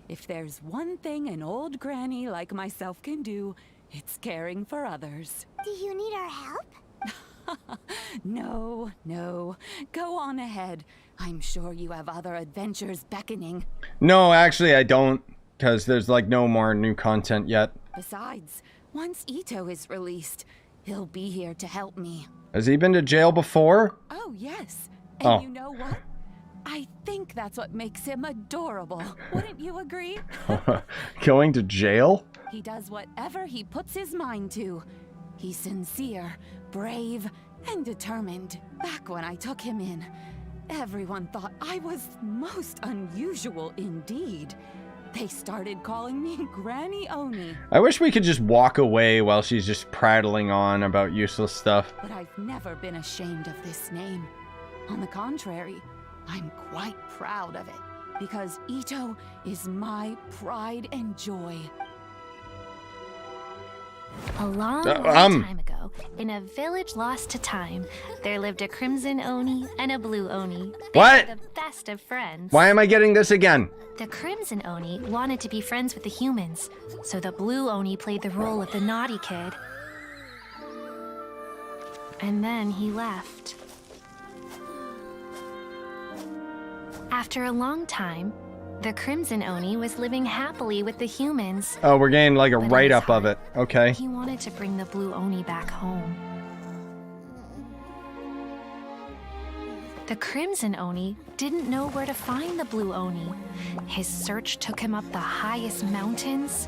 If there's one thing an old granny like myself can do, it's caring for others. Do you need our help? No, no. Go on ahead. I'm sure you have other adventures beckoning. No, actually I don't, because there's like no more new content yet. Besides, once Itto is released, he'll be here to help me. Has he been to jail before? Oh, yes. And you know what? I think that's what makes him adorable. Wouldn't you agree? Going to jail? He does whatever he puts his mind to. He's sincere, brave, and determined. Back when I took him in, everyone thought I was most unusual indeed. They started calling me Granny Oni. I wish we could just walk away while she's just prattling on about useless stuff. But I've never been ashamed of this name. On the contrary, I'm quite proud of it, because Itto is my pride and joy. A long time ago, in a village lost to time, there lived a crimson Oni and a blue Oni. They What? were the best of friends. Why am I getting this again? The crimson Oni wanted to be friends with the humans, so the blue Oni played the role of the naughty kid. And then he left. After a long time, the Crimson Oni was living happily with the humans. Oh, we're getting like a But write-up of it. Okay. He wanted to bring the Blue Oni back home. The Crimson Oni didn't know where to find the Blue Oni. His search took him up the highest mountains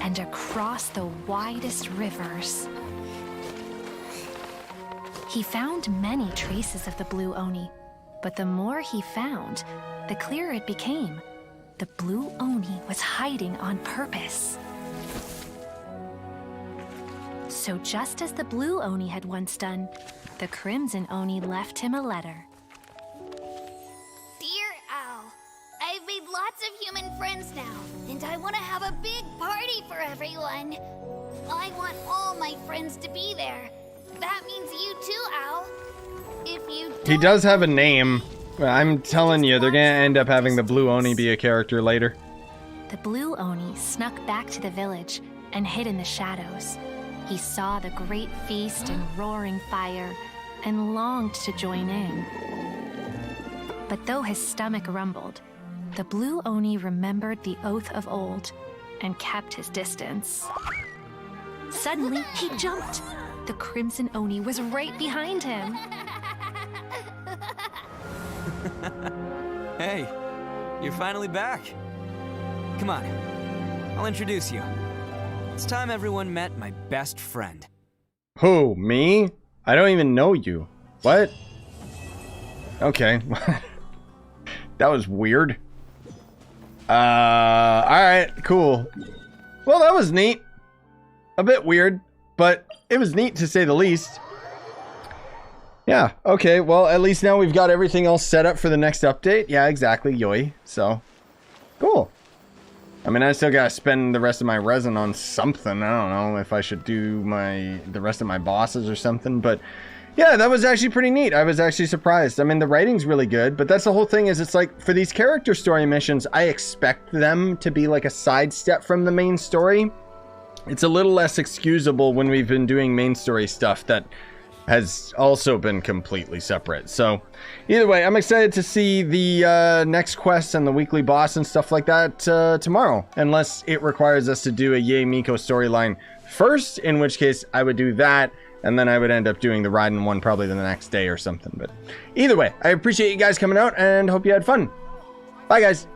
and across the widest rivers. He found many traces of the Blue Oni, but the more he found, the clearer it became. The Blue Oni was hiding on purpose. So just as the Blue Oni had once done, the Crimson Oni left him a letter. Dear Owl, I've made lots of human friends now, and I want to have a big party for everyone. I want all my friends to be there. That means you too, Owl. If you He does have a name. I'm telling you, they're gonna end up having the Blue Oni be a character later. The Blue Oni snuck back to the village and hid in the shadows. He saw the great feast and roaring fire and longed to join in. But though his stomach rumbled, the Blue Oni remembered the oath of old and kept his distance. Suddenly, he jumped. The Crimson Oni was right behind him. Hey, you're finally back. Come on, I'll introduce you. It's time everyone met my best friend. Who, me? I don't even know you. What? Okay. That was weird. Alright, cool. Well, that was neat. A bit weird, but it was neat to say the least. Yeah, okay, well, at least now we've got everything else set up for the next update. Yeah, exactly, yoi. So, cool. I mean, I still gotta spend the rest of my resin on something. I don't know if I should do the rest of my bosses or something, but yeah, that was actually pretty neat. I was actually surprised. I mean, the writing's really good, but that's the whole thing is it's like, for these character story missions, I expect them to be like a sidestep from the main story. It's a little less excusable when we've been doing main story stuff that has also been completely separate. So either way, I'm excited to see the next quest and the weekly boss and stuff like that tomorrow, unless it requires us to do a Yae Miko storyline first, in which case I would do that, and then I would end up doing the Raiden one probably the next day or something. But either way, I appreciate you guys coming out and hope you had fun. Bye guys.